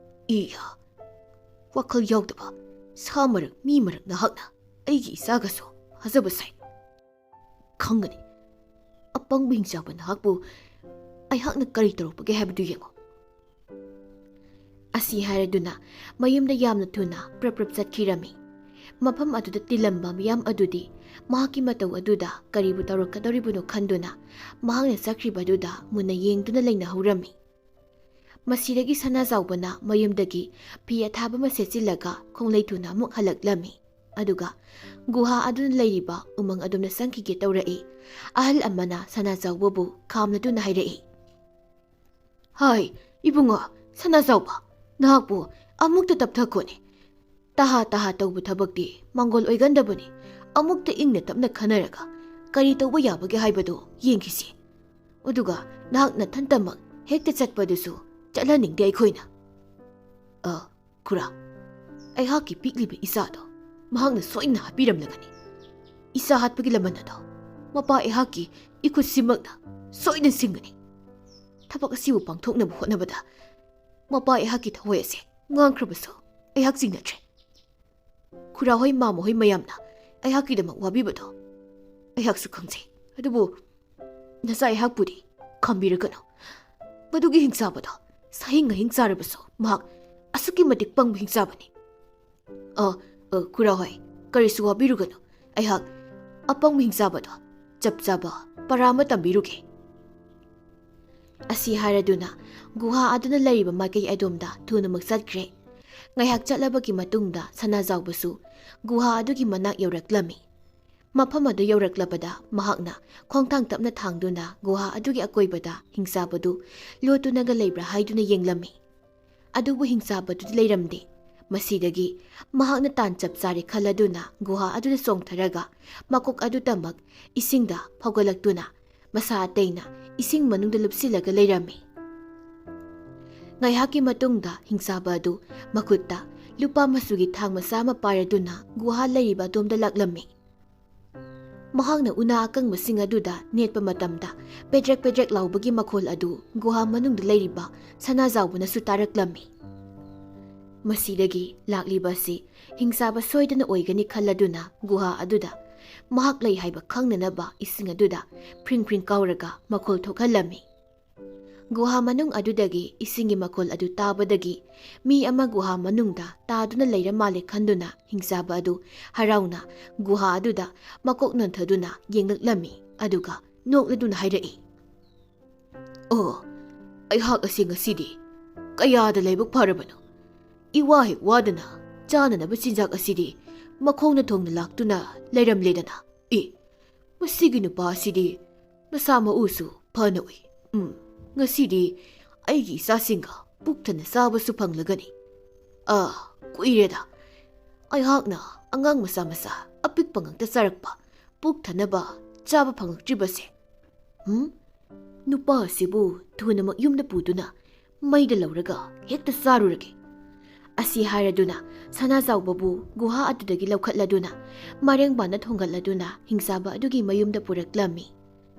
"ꯏꯌꯥ, ꯋꯥꯈꯜ ꯌꯥꯎꯗꯕ ꯁꯥ ꯃꯔꯛ ꯃꯤ ꯃꯔꯛ ꯅꯍꯥꯛꯅ ꯑꯩꯒꯤ ꯏꯆꯥꯒꯁꯨ ꯍꯥꯖꯕ ꯁꯥꯏ꯫ ꯈꯪꯒꯅꯤ, ꯑꯄꯪꯕ ꯍꯤꯡꯆꯥꯕ ꯅꯍꯥꯛꯄꯨ ꯑꯩꯍꯥꯛꯅ ꯀꯔꯤ ꯇꯧꯔꯛꯄꯒꯦ ꯍꯥꯏꯕꯗꯨ ꯌꯦꯡꯉꯣ." ꯑꯁꯤ ꯍꯥꯏꯔꯗꯨꯅ ꯃꯌꯨꯝꯗ ꯌꯥꯝꯅ ꯊꯨꯅ ꯄ꯭ꯔꯞ ꯄ꯭ꯔꯞ ꯆꯠꯈꯤꯔꯝꯃꯤ꯫ ꯃꯐꯝ ꯑꯗꯨꯗ ꯇꯤꯜꯂꯝꯕ ꯃꯤꯌꯥꯝ ꯑꯗꯨꯗꯤ ꯃꯍꯥꯛꯀꯤ ꯃꯇꯧ ꯑꯗꯨꯗ ꯀꯔꯤꯕꯨ ꯇꯧꯔꯛꯀꯗꯧꯔꯤꯕꯅꯣ ꯈꯟꯗꯨꯅ ꯃꯍꯥꯛꯅ ꯆꯠꯈ꯭ꯔꯤꯕꯗꯨꯗ ꯃꯨꯟꯅ ꯌꯦꯡꯗꯨꯅ ꯂꯩꯅꯍꯧꯔꯝꯃꯤ꯫ ꯃꯁꯤꯗꯒꯤ ꯁꯅꯥꯖꯥꯎꯕꯅ ꯃꯌꯨꯝꯗꯒꯤ ꯐꯤ ꯑꯊꯥꯕ ꯑꯃ ꯁꯦꯠꯆꯤꯜꯂꯒ ꯈꯣꯡꯂꯩ ꯊꯨꯅ ꯑꯃꯨꯛ ꯍꯜꯂꯛꯂꯝꯃꯤ꯫ ꯑꯗꯨꯒ ꯒꯨꯍꯥ ꯑꯗꯨꯅ ꯂꯩꯔꯤꯕ ꯎꯃꯪ ꯑꯗꯣꯝꯗ ꯆꯪꯈꯤꯒꯦ ꯇꯧꯔꯛꯏ꯫ ꯑꯍꯜ ꯑꯃꯅ ꯁꯅꯥꯖꯥꯎꯕꯕꯨ ꯈꯥꯝꯂꯗꯨꯅ ꯍꯥꯏꯔꯛꯏ, "ꯍꯥꯏ ꯏꯕꯨꯡꯉꯣ ꯁꯅꯥꯖꯥꯎꯕ, ꯅꯍꯥꯛꯄꯨ ꯑꯃꯨꯛꯇ ꯇꯞꯊꯈꯣꯅꯦ꯫ ꯇꯍꯥ ꯇꯍꯥ ꯇꯧꯕ ꯊꯕꯛꯇꯤ ꯃꯥꯡꯒꯣꯜ ꯑꯣꯏꯒꯟꯗꯕꯅꯤ꯫ ꯑꯃꯨꯛꯇ ꯏꯪꯅ ꯇꯞꯅ ꯈꯟꯅꯔꯒ ꯀꯔꯤ ꯇꯧꯕ ꯌꯥꯕꯒꯦ ꯍꯥꯏꯕꯗꯨ ꯌꯦꯡꯈꯤꯁꯤ꯫ ꯑꯗꯨꯒ ꯅꯍꯥꯛ ꯅꯊꯟꯇꯃꯛ ꯍꯦꯛꯇ ꯆꯠꯄꯗꯨꯁꯨ ꯆꯠꯍꯟꯅꯤꯡꯗꯦ ꯑꯩꯈꯣꯏꯅ." "ꯈꯨꯔꯥ, ꯑꯩꯍꯥꯛꯀꯤ ꯄꯤꯛꯂꯤꯕ ꯏꯆꯥꯗꯣ ꯃꯍꯥꯛꯅ ꯁꯣꯏꯅ ꯍꯥꯠꯄꯤꯔꯝꯂꯒꯅꯤ꯫ ꯏꯆꯥ ꯍꯥꯠꯄꯒꯤ ꯂꯃꯟ ꯑꯗꯣ ꯃꯄꯥ ꯑꯩꯍꯥꯛꯀꯤ ꯏꯈꯨꯠꯁꯤꯃꯛꯅ ꯁꯣꯏꯅ ꯁꯤꯡꯒꯅꯤ꯫ ꯊꯕꯛ ꯑꯁꯤꯕꯨ ꯄꯥꯡꯊꯣꯛꯅꯕ ꯍꯣꯠꯅꯕꯗ ꯃꯄꯥ ꯑꯩꯍꯥꯛꯀꯤ ꯊꯋꯥꯏ ꯑꯁꯦ ꯉꯥꯡꯈ꯭ꯔꯕꯁꯨ ꯑꯩꯍꯥꯛ ꯆꯤꯡꯅꯗ꯭ꯔꯦ꯫ ꯈꯨꯔꯥꯍꯣꯏ ꯃꯥꯃꯍꯣꯏ ꯃꯌꯥꯝꯅ ꯑꯩꯍꯥꯛꯀꯤꯗꯃꯛ ꯋꯥꯕꯤꯕꯗꯣ ꯑꯩꯍꯥꯛꯁꯨ ꯈꯪꯖꯩ ꯑꯗꯨꯕꯨ ꯅꯆꯥ ꯑꯩꯍꯥꯛꯄꯨꯗꯤ ꯈꯪꯕꯤꯔꯒꯅꯨ ꯃꯗꯨꯒꯤ ꯍꯤꯡꯆꯥꯕꯗꯣ ꯁꯍꯤꯡ ꯉꯍꯤꯡ ꯆꯥꯔꯕꯁꯨ ꯃꯍꯥꯛ ꯑꯁꯨꯛꯀꯤ ꯃꯇꯤꯛ ꯄꯪꯕ ꯍꯤꯡꯆꯥꯕꯅꯤ ꯈꯨꯔꯥ ꯍꯣꯏ ꯀꯔꯤꯁꯨ ꯋꯥꯕꯤꯔꯨꯒꯅꯨ ꯑꯩꯍꯥꯛ ꯑꯄꯪꯕ ꯍꯤꯡꯆꯥꯕꯗꯣ ꯆꯞ ꯆꯥꯕ ꯄꯔꯥ ꯑꯃ ꯇꯝꯕꯤꯔꯨꯒꯦ ꯑꯁꯤ ꯍꯥꯏꯔꯗꯨꯅ ꯒꯨꯍꯥ ꯑꯗꯨꯅ ꯂꯩꯔꯤꯕ ꯃꯥꯏꯀꯩ ꯑꯗꯣꯝꯗ ꯊꯨꯅꯃꯛ ꯆꯠꯈ꯭ꯔꯦ ꯉꯥꯏꯍꯥꯛ ꯆꯠꯂꯕꯒꯤ ꯃꯇꯨꯡꯗ ꯁꯅꯥꯖꯥꯎꯕꯁꯨ ꯒꯨꯍꯥ ꯑꯗꯨꯒꯤ ꯃꯅꯥꯛ ꯌꯧꯔꯛꯂꯝꯃꯤ ꯃꯐꯝ ꯑꯗꯨ ꯌꯧꯔꯛꯂꯕꯗ ꯃꯍꯥꯛꯅ ꯈꯣꯡꯊꯥꯡ ꯇꯞꯅ ꯊꯥꯡꯗꯨꯅ ꯒꯨꯍꯥ ꯑꯗꯨꯒꯤ ꯑꯀꯣꯏꯕꯗ ꯍꯤꯡꯆꯥꯕꯗꯨ ꯂꯣꯠꯇꯨꯅꯒ ꯂꯩꯕ꯭ꯔꯥ ꯍꯥꯏꯗꯨꯅ ꯌꯦꯡꯂꯝꯃꯤ ꯑꯗꯨꯕꯨ ꯍꯤꯡꯆꯥꯕꯗꯨꯗꯤ ꯂꯩꯔꯝꯗꯦ ꯃꯁꯤꯗꯒꯤ ꯃꯍꯥꯛꯅ ꯇꯥꯟ ꯆꯞ ꯆꯥꯔꯦ ꯈꯜꯂꯗꯨꯅ ꯒꯨꯍꯥ ꯑꯗꯨꯗ ꯆꯣꯡꯊꯔꯒ ꯃꯀꯣꯛ ꯑꯗꯨꯇꯃꯛ ꯏꯁꯤꯡꯗ ꯐꯥꯎꯒꯠꯂꯛꯇꯨꯅ ꯃꯁꯥ ꯑꯇꯩꯅ ꯏꯁꯤꯡ ꯃꯅꯨꯡꯗ ꯂꯨꯞꯁꯤꯜꯂꯒ ꯂꯩꯔꯝꯃꯤ ꯉꯥꯏꯍꯥꯛꯀꯤ ꯃꯇꯨꯡꯗ ꯍꯤꯡꯆꯥꯕ ꯑꯗꯨ ꯃꯈꯨꯠꯇ ꯂꯨꯄꯥ ꯃꯆꯨꯒꯤ ꯊꯥꯡ ꯃꯆꯥ ꯑꯃ ꯄꯥꯏꯔꯗꯨꯅ ꯒꯨꯍꯥ ꯂꯩꯔꯤꯕ ꯑꯗꯣꯝꯗ ꯂꯥꯛꯂꯝꯃꯤ ꯃꯍꯥꯛꯅ ꯎꯅꯥ ꯑꯀꯪꯕꯁꯤꯡ ꯑꯗꯨꯗ ꯅꯦꯠꯄ ꯃꯇꯝꯗ ꯄꯦꯗ꯭ꯔꯦꯛ ꯄꯦꯗ꯭ꯔꯦꯛ ꯂꯥꯎꯕꯒꯤ ꯃꯈꯣꯜ ꯑꯗꯨ ꯒꯨꯍꯥ ꯃꯅꯨꯡꯗ ꯂꯩꯔꯤꯕ ꯁꯅꯥꯖꯥꯎꯕꯅꯁꯨ ꯇꯥꯔꯛꯂꯝꯃꯤ ꯃꯁꯤꯗꯒꯤ ꯂꯥꯛꯂꯤꯕ ꯑꯁꯤ ꯍꯤꯡꯆꯥꯕ ꯁꯣꯏꯗꯅ ꯑꯣꯏꯒꯅꯤ ꯈꯜꯂꯗꯨꯅ ꯒꯨꯍꯥ ꯑꯗꯨꯗ ꯃꯍꯥꯛ ꯂꯩ ꯍꯥꯏꯕ ꯈꯪꯅꯅꯕ ꯏꯁꯤꯡ ꯑꯗꯨꯗ ꯐ꯭ꯔꯤꯡ ꯐ꯭ꯔꯤꯡ ꯀꯥꯎꯔꯒ ꯃꯈꯣꯜ ꯊꯣꯛꯍꯜꯂꯝꯃꯤ ꯒꯨꯍꯥ ꯃꯅꯨꯡ ꯑꯗꯨꯗꯒꯤ ꯏꯁꯤꯡꯒꯤ ꯃꯈꯣꯜ ꯑꯗꯨ ꯇꯥꯕꯗꯒꯤ ꯃꯤ ꯑꯃ ꯒꯨꯍꯥ ꯃꯅꯨꯡꯗ ꯇꯥꯗꯨꯅ ꯂꯩꯔ ꯃꯥꯜꯂꯦ ꯈꯟꯗꯨꯅ ꯍꯤꯡꯆꯥꯕ ꯑꯗꯨ ꯍꯔꯥꯎꯅ ꯒꯨꯍꯥ ꯑꯗꯨꯗ ꯃꯀꯣꯛ ꯅꯣꯟꯊꯗꯨꯅ ꯌꯦꯡꯂꯛꯂꯝꯃꯤ ꯑꯗꯨꯒ ꯅꯣꯛꯂꯗꯨꯅ ꯍꯥꯏꯔꯛꯏ ꯑꯣ ꯑꯩꯍꯥꯛ ꯑꯁꯤ ꯉꯁꯤꯗꯤ ꯀꯌꯥꯗ ꯂꯥꯏꯕꯛ ꯐꯔꯕꯅꯣ ꯏꯋꯥ ꯍꯦꯛ ꯋꯥꯗꯅ ꯆꯥꯅꯅꯕ ꯆꯤꯟꯖꯥꯛ ꯑꯁꯤꯗꯤ ꯃꯈꯣꯡꯅ ꯊꯣꯡꯅ ꯂꯥꯛꯇꯨꯅ ꯂꯩꯔꯝꯂꯦꯗꯅ ꯃꯁꯤꯒꯤ ꯅꯨꯄꯥ ꯑꯁꯤꯗꯤ ꯃꯁꯥ ꯃꯎꯁꯨ ꯐꯅ ꯎꯏ ꯉꯁꯤꯗꯤ ꯑꯩꯒꯤ ꯏꯆꯥꯁꯤꯡꯒ ꯄꯨꯛꯊꯟꯅ ꯆꯥꯕꯁꯨ ꯐꯪꯂꯒꯅꯤ ꯀꯨꯏꯔꯦꯗ ꯑꯩꯍꯥꯛꯅ ꯑꯉꯥꯡ ꯃꯆꯥ ꯃꯆꯥ ꯑꯄꯤꯛꯄ ꯉꯛꯇ ꯆꯥꯔꯛꯄ ꯄꯨꯛꯊꯟꯅꯕ ꯆꯥꯕ ꯐꯪꯂꯛꯇ꯭ꯔꯤꯕꯁꯦ ꯅꯨꯄꯥ ꯑꯁꯤꯕꯨ ꯊꯨꯅꯃꯛ ꯌꯨꯝꯗ ꯄꯨꯗꯨꯅ ꯃꯩꯗ ꯂꯧꯔꯒ ꯍꯦꯛꯇ ꯆꯥꯔꯨꯔꯒꯦ ꯑꯁꯤ ꯍꯥꯏꯔꯗꯨꯅ ꯁꯅꯥꯖꯥꯎꯕꯕꯨ ꯒꯨꯍꯥ ꯑꯗꯨꯗꯒꯤ ꯂꯧꯈꯠꯂꯗꯨꯅ ꯃꯔꯦꯡꯕꯥꯟꯗ ꯊꯣꯡꯒꯠꯂꯗꯨꯅ ꯍꯤꯡꯆꯥꯕ ꯑꯗꯨꯒꯤ ꯃꯌꯨꯝꯗ ꯄꯨꯔꯛꯂꯝꯃꯤ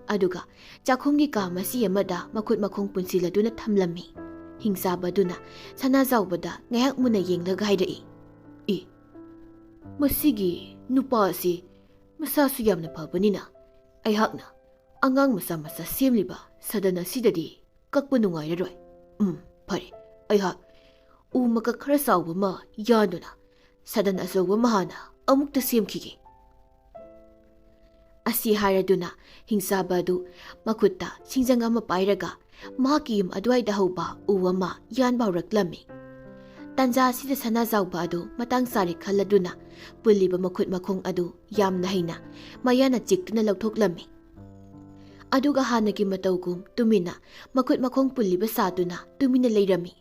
ꯑꯗꯨꯒ ꯆꯥꯛꯈꯨꯝꯒꯤ ꯀꯥ ꯃꯁꯤ ꯑꯃꯗ ꯃꯈꯨꯠ ꯃꯈꯣꯡ ꯄꯨꯟꯁꯤꯜꯂꯗꯨꯅ ꯊꯝꯂꯝꯃꯤ ꯍꯤꯡꯆꯥꯕ ꯑꯗꯨꯅ ꯁꯅꯥꯖꯥꯎꯕꯗ ꯉꯥꯏꯍꯥꯛ ꯃꯨꯟꯅ ꯌꯦꯡꯂꯒ ꯍꯥꯏꯔꯛꯏ ꯃꯁꯤꯒꯤ ꯅꯨꯄꯥ ꯑꯁꯤ ꯃꯁꯥꯁꯨ ꯌꯥꯝꯅ ꯐꯕꯅꯤꯅ ꯑꯩꯍꯥꯛꯅ ꯑꯉꯥꯡ ꯃꯆꯥ ꯃꯆꯥ ꯁꯦꯝꯂꯤꯕ ꯁꯗꯟ ꯑꯁꯤꯗꯗꯤ ꯀꯛꯄ ꯅꯨꯡꯉꯥꯏꯔꯔꯣꯏ ꯐꯔꯦ ꯑꯩꯍꯥꯛ ꯎ ꯃꯀꯛ ꯈꯔ ꯆꯥꯎꯕ ꯑꯃ ꯌꯥꯟꯗꯨꯅ ꯁꯗꯟ ꯑꯆꯧꯕ ꯑꯃ ꯍꯥꯟꯅ ꯑꯃꯨꯛꯇ ꯁꯦꯝꯈꯤꯒꯦ ꯑꯁꯤ ꯍꯥꯏꯔꯗꯨꯅ ꯍꯤꯡꯆꯥꯕ ꯑꯗꯨ ꯃꯈꯨꯠꯇ ꯁꯤꯡꯖꯪ ꯑꯃ ꯄꯥꯏꯔꯒ ꯃꯍꯥꯛꯀꯤ ꯌꯨꯝ ꯑꯗꯨꯋꯥꯏꯗ ꯍꯧꯕ ꯎ ꯑꯃ ꯌꯥꯟꯕ ꯍꯧꯔꯛꯂꯝꯃꯤ ꯇꯟꯖꯥ ꯑꯁꯤꯗ ꯁꯅꯥꯖꯥꯎꯕ ꯑꯗꯨ ꯃꯇꯥꯡ ꯆꯥꯔꯦ ꯈꯜꯂꯗꯨꯅ ꯄꯨꯜꯂꯤꯕ ꯃꯈꯨꯠ ꯃꯈꯣꯡ ꯑꯗꯨ ꯌꯥꯝꯅ ꯍꯩꯅ ꯃꯌꯥꯅ ꯆꯤꯛꯇꯨꯅ ꯂꯧꯊꯣꯛꯂꯝꯃꯤ ꯑꯗꯨꯒ ꯍꯥꯟꯅꯒꯤ ꯃꯇꯧꯒꯨꯝ ꯇꯨꯃꯤꯟꯅ ꯃꯈꯨꯠ ꯃꯈꯣꯡ ꯄꯨꯜꯂꯤꯕ ꯁꯥꯗꯨꯅ ꯇꯨꯃꯤꯟꯅ ꯂꯩꯔꯝꯃꯤ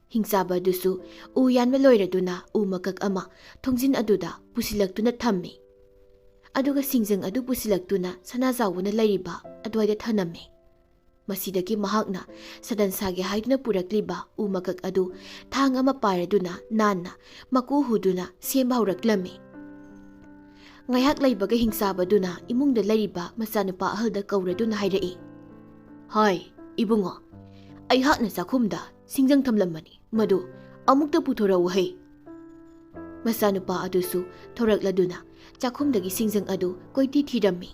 ꯍꯤꯡꯆꯥꯕ ꯑꯗꯨꯁꯨ ꯎ ꯌꯥꯟꯕ ꯂꯣꯏꯔꯗꯨꯅ ꯎ ꯃꯀꯛ ꯑꯃ ꯊꯣꯡꯖꯤꯟ ꯑꯗꯨꯗ ꯄꯨꯁꯤꯜꯂꯛꯇꯨꯅ ꯊꯝꯃꯤ ꯑꯗꯨꯒ ꯁꯤꯡꯖꯪ ꯑꯗꯨ ꯄꯨꯁꯤꯜꯂꯛꯇꯨꯅ ꯁꯅꯥꯖꯥꯎꯕꯅ ꯂꯩꯔꯤꯕ ꯑꯗꯨꯋꯥꯏꯗ ꯊꯅꯝꯃꯤ ꯃꯁꯤꯗꯒꯤ ꯃꯍꯥꯛꯅ ꯁꯗꯟ ꯁꯥꯒꯦ ꯍꯥꯏꯗꯨꯅ ꯄꯨꯔꯛꯂꯤꯕ ꯎ ꯃꯀꯛ ꯑꯗꯨ ꯊꯥꯡ ꯑꯃ ꯄꯥꯏꯔꯗꯨꯅ ꯅꯥꯟꯅ ꯃꯀꯨ ꯍꯨꯗꯨꯅ ꯁꯦꯝꯕ ꯍꯧꯔꯛꯂꯝꯃꯤ ꯉꯥꯏꯍꯥꯛ ꯂꯩꯕꯒ ꯍꯤꯡꯆꯥꯕꯗꯨꯅ ꯏꯃꯨꯡꯗ ꯂꯩꯔꯤꯕ ꯃꯆꯥꯅꯨꯄꯥ ꯑꯍꯜꯗ ꯀꯧꯔꯗꯨꯅ ꯍꯥꯏꯔꯛꯏ ꯍꯥꯏ ꯏꯕꯨꯡꯉꯣ ꯑꯩꯍꯥꯛꯅ ꯆꯥꯛꯈꯨꯝꯗ ꯁꯤꯡꯖꯪ ꯊꯝꯂꯝꯕꯅꯤ ꯃꯗꯨ ꯑꯃꯨꯛꯇ ꯄꯨꯊꯣꯔꯛꯎ ꯍꯩ ꯃꯆꯥꯅꯨꯄꯥ ꯑꯗꯨꯁꯨ ꯊꯣꯔꯛꯂꯗꯨꯅ ꯆꯥꯛꯈꯨꯝꯗꯒꯤ ꯁꯤꯡꯖꯪ ꯑꯗꯨ ꯀꯣꯏꯊꯤ ꯊꯤꯔꯝꯃꯤ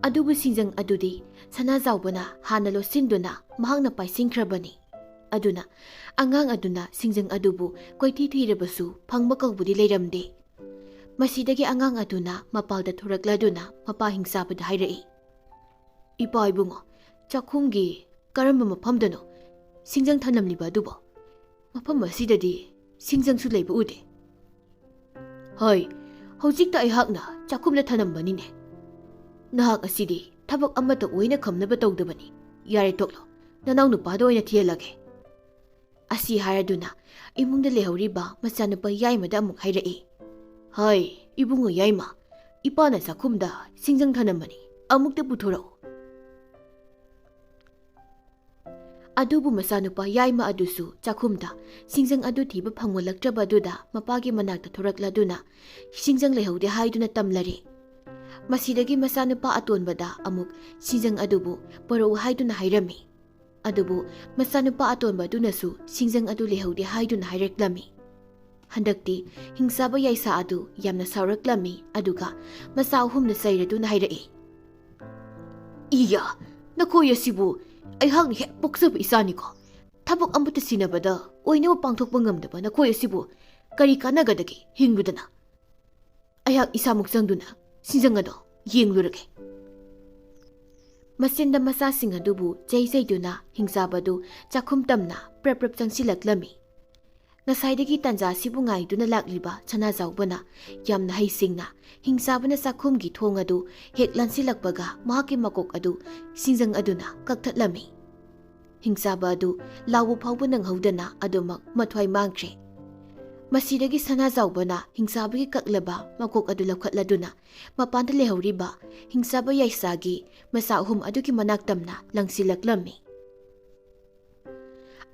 ꯑꯗꯨꯕꯨ ꯁꯤꯡꯖꯪ ꯑꯗꯨꯗꯤ ꯁꯅꯥꯖꯥꯎꯕꯅ ꯍꯥꯟꯅ ꯂꯣꯠꯁꯤꯟꯗꯨꯅ ꯃꯍꯥꯛꯅ ꯄꯥꯏꯁꯤꯟꯈ꯭ꯔꯕꯅꯤ ꯑꯗꯨꯅ ꯑꯉꯥꯡ ꯑꯗꯨꯅ ꯁꯤꯡꯖꯪ ꯑꯗꯨꯕꯨ ꯀꯣꯏꯊꯤ ꯊꯤꯔꯕꯁꯨ ꯐꯪꯕ ꯀꯧꯕꯗꯤ ꯂꯩꯔꯝꯗꯦ ꯃꯁꯤꯗꯒꯤ ꯑꯉꯥꯡ ꯑꯗꯨꯅ ꯃꯄꯥꯜꯗ ꯊꯣꯔꯛꯂꯗꯨꯅ ꯃꯄꯥ ꯍꯤꯡꯆꯥꯕꯗ ꯍꯥꯏꯔꯛꯏ ꯏꯄꯥ ꯏꯕꯨꯡꯉꯣ ꯆꯥꯛꯈꯨꯝꯒꯤ ꯀꯔꯝꯕ ꯃꯐꯝꯗꯅꯣ ꯁꯤꯡꯖꯪ ꯊꯅꯝꯂꯤꯕ ꯑꯗꯨꯕꯨ ꯃꯐꯝ ꯑꯁꯤꯗꯗꯤ ꯁꯤꯡꯖꯪꯁꯨ ꯂꯩꯕ ꯎꯗꯦ ꯍꯣꯏ ꯍꯧꯖꯤꯛꯇ ꯑꯩꯍꯥꯛꯅ ꯆꯥꯛꯈꯨꯝꯗ ꯊꯅꯝꯕꯅꯤꯅꯦ ꯅꯍꯥꯛ ꯑꯁꯤꯗꯤ ꯊꯕꯛ ꯑꯃꯠꯇ ꯑꯣꯏꯅ ꯈꯝꯅꯕ ꯇꯧꯗꯕꯅꯤ ꯌꯥꯔꯦ ꯇꯣꯛꯂꯣ ꯅꯅꯥꯎ ꯅꯨꯄꯥꯗ ꯑꯣꯏꯅ ꯊꯤꯍꯜꯂꯒꯦ ꯑꯁꯤ ꯍꯥꯏꯔꯗꯨꯅ ꯏꯃꯨꯡꯗ ꯂꯩꯍꯧꯔꯤꯕ ꯃꯆꯥꯅꯨꯄꯥ ꯌꯥꯏꯃꯗ ꯑꯃꯨꯛ ꯍꯥꯏꯔꯛꯏ ꯍꯥꯏ ꯏꯕꯨꯡꯉꯣ ꯌꯥꯏꯃ ꯏꯄꯥꯅ ꯆꯥꯛꯈꯨꯝꯗ ꯁꯤꯡꯖꯪ ꯊꯅꯝꯕꯅꯤ ꯑꯃꯨꯛꯇ ꯄꯨꯊꯣꯔꯛꯎ ꯑꯗꯨꯕꯨ ꯃꯆꯥꯅꯨꯄꯥ ꯌꯥꯏꯃ ꯑꯗꯨꯁꯨ ꯆꯥꯛꯈꯨꯝꯗ ꯁꯤꯡꯖꯪ ꯑꯗꯨ ꯊꯤꯕ ꯐꯪꯂꯛꯇ꯭ꯔꯕ ꯑꯗꯨꯗ ꯃꯄꯥꯒꯤ ꯃꯅꯥꯛꯇ ꯊꯣꯔꯛꯂꯗꯨꯅ ꯁꯤꯡꯖꯪ ꯂꯩꯍꯧꯗꯦ ꯍꯥꯏꯗꯨꯅ ꯇꯝꯂꯔꯦ ꯃꯁꯤꯗꯒꯤ ꯃꯆꯥꯅꯨꯄꯥ ꯑꯇꯣꯟꯕꯗ ꯑꯃꯨꯛ ꯁꯤꯡꯖꯪ ꯑꯗꯨꯕꯨ ꯄꯣꯔꯛꯎ ꯍꯥꯏꯗꯨꯅ ꯍꯥꯏꯔꯝꯃꯤ ꯑꯗꯨꯕꯨ ꯃꯆꯥꯅꯨꯄꯥ ꯑꯇꯣꯟꯕ ꯑꯗꯨꯅꯁꯨ ꯁꯤꯡꯖꯪ ꯑꯗꯨ ꯂꯩꯍꯧꯗꯦ ꯍꯥꯏꯗꯨꯅ ꯍꯥꯏꯔꯛꯂꯝꯃꯤ Handakti hingsaba yaisa adu yamna sauraklami aduga masa ahumna sayraduna hairaki. Iya, nakoy asibu aihakni hek poksaba isani ko. Tabak ambuta sinabada oina pangthokpa ngamdaba nakoy asibu kari kanagadagi hingbudana. Aihak isamuk sangduna sinjangado yenglurage. Masinda masasing adubu jay-jayduna hingsabadu chakhum tamna prap changsilaklami. Ngasaydagi tanja sibu ngayduna lakliba chanazaubana yamna haisingna hingsabana sakhumgi thong adu hek lansilakbaga mahaki makok adu sinjang aduna kakthatlami. Hingsaba adu lawu phawba nanghaudana adumak mathwai mangkhre. Masidagi sanazaubana hingsabagi kaklaba makok adu lakhatladuna mapanda lehoriba hingsaba yaisagi masa ahum adugi manaktamna langsilaklami.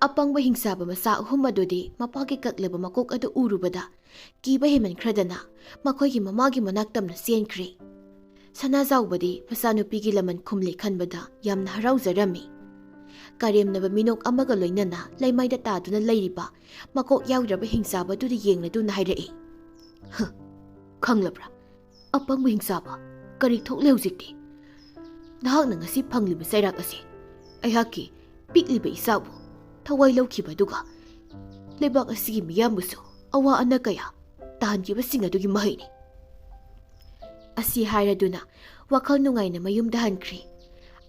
Apangba hingsaba masa ahum adudi mapagi kaklaba makok adu urubada kiba heman khradana makoygi mamagi manaktamna senkre. Sanazaubadi masa nupigi laman khumli khanbada yamna harauzarami. Karemnaba minok amaga loinana laimaida taduna leiriba makok yaudraba hingsaba dudi yengladuna hairei. Khanglabra apangba hingsaba kari thokle hujikti. Nahakna ngasi phangliba sairak ase aihaki pikliba isabu thawai lawkhiba duga lebak asigi miyambusu awa ana kaya tahankiba singadugi mahaini. Asi hairaduna wakhal nungaina mayumda hankri.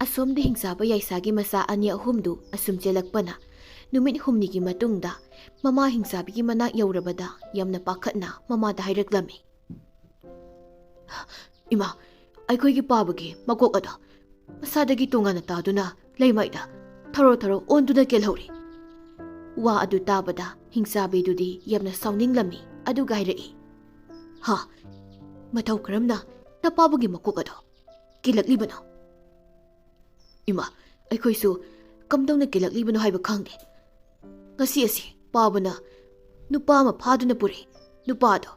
Asomda hingsaba yaisagi masa ani ahumdu asum chelakpana numit humnigi matungda mama hingsabigi manak yaurabada yamna pakhatna mamada hairaklami. Ima aikoigi pabagi makok ada masadagi tongana taduna leimaida tharo onduna kelhori. Wa adu tabada hingsabi dudi yamna sauninglami adu gairei. Ha matau karamna napabagi makok ada kilaklibana. Ima, aikoisu kamdongna kilaklibano haiba khangde. Ngasi asi pabana nupa ama phaduna pure. Nupado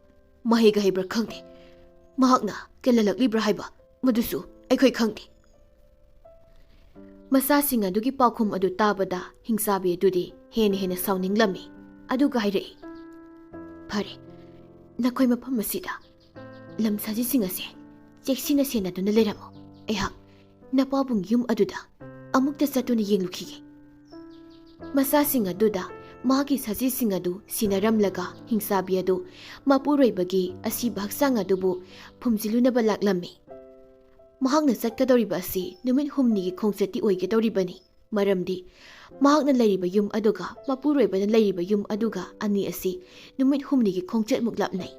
mahega haibra khangde. Mahakna kelalaklibra haiba madusu aikoi khangde. Masasing adugi pakhum adu tabada hingsabi adudi hena sauninglami aduga hairei. Phare nakoi mafam asida lamsaji singase cheksina senaduna leramo. Aihak napabung yum aduda amukta satuna yenglukhige. Masasing aduda magi sajising adu sinaramlaga hingsabi adu mapuroibagi asiba haksang adubu phumjilunaba laklami. Mahakna satkadoriba asi numit humnigi khongchati oigedoribani maramdi mahakna leiriba yum aduga mapuroibana leiriba yum aduga ani asi numit humnigi khongchat muklapnai.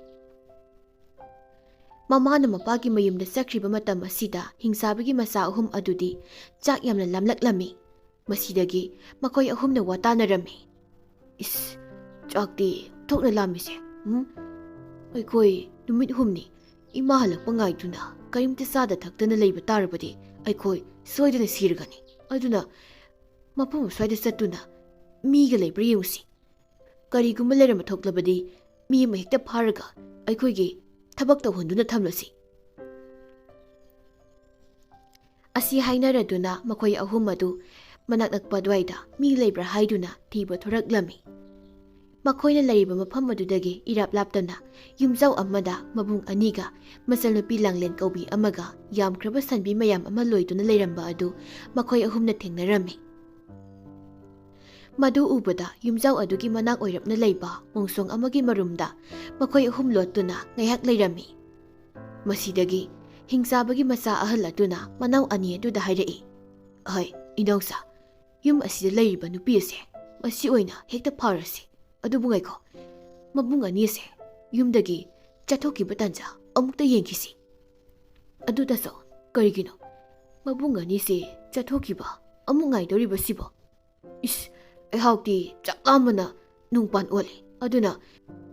Mamana mapagi mayumda sakriba matam asida hingsabigi masa ahum adudi chak yamna lamlaklami. Masidagi makoy ahumna watanarami. Is chakti thokna lamise. Aikoi numit humni imahalak pangaituna karimta sada thaktana leiba tarabadi aikoi soidana sirgani. Aduna mapam swaida satuna miga leibra yengsi. Karigumba lerama thoklabadi mi ma hekta pharaga aikoigi tabak tawhunduna thamlasi. Asi hainaraduna makoy ahum adu manaknakpa dwaida mi leibra haiduna thiba thoraklami. Makoyna lariba mafam adudagi irap laptana yumjau amada mabung aniga masal nupi langlen kaubi amaga yamkraba sanbi mayam ama loiduna leiramba adu makoy ahumna thengnarami. Madu ubada yumjau adugi manak oirapna leiba mongsong amagi marumda makoy ahum lotuna ngayak leirami. Masidagi hingsabagi masa ahal aduna manaw ani aduda hairei. Ay, inongsa, yum asida leiriba nupi ase masi oina hekta pharasi. Adubu ngaiko mabung ani ase yumdagi chathokiba tanja amukta yengkisi. Aduda so karigino mabung ani se chathokiba amuk ngaidoriba sibo. Is aihakti chaklamana nungpan ole aduna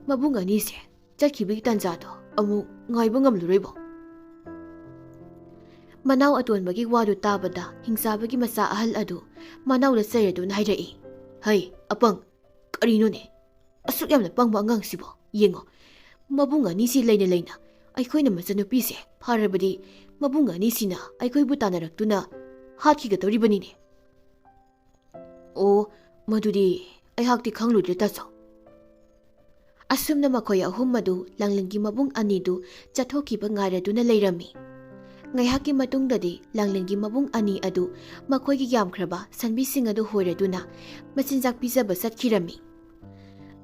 mabung ani se chatkibigi tanjado amuk ngaiba ngamluroibo. Manaw atonbagi wadu tabada hingsabagi masa ahal adu manaw la sayraduna hairei. Hay apang karino ne asuk yamna pangba angang sibo yengo mabung ani si leina aikhoina machanupi se pharabadi mabung ani sina aikhoibu tanaraktuna hatkigadoribani ne. O madudi aihakti khangludre taso. ꯑꯁꯨꯝꯅ ꯃꯈꯣꯏ ꯑꯍꯨꯝ ꯑꯗꯨ ꯂꯥꯡꯂꯦꯟꯒꯤ ꯃꯕꯨꯡ ꯑꯅꯤꯗꯨ ꯆꯠꯊꯣꯛꯈꯤꯕ ꯉꯥꯏꯔꯗꯨꯅ ꯂꯩꯔꯝꯃꯤ꯫ ꯉꯥꯏꯍꯥꯛꯀꯤ ꯃꯇꯨꯡꯗꯗꯤ ꯂꯥꯡꯂꯦꯟꯒꯤ ꯃꯕꯨꯡ ꯑꯅꯤ ꯑꯗꯨ ꯃꯈꯣꯏꯒꯤ ꯌꯥꯝꯈ꯭ꯔꯕ ꯁꯟꯕꯤꯁꯤꯡ ꯑꯗꯨ ꯍꯣꯏꯔꯗꯨꯅ ꯃꯆꯤꯟꯖꯥꯛ ꯄꯤꯖꯕ ꯆꯠꯈꯤꯔꯝꯃꯤ꯫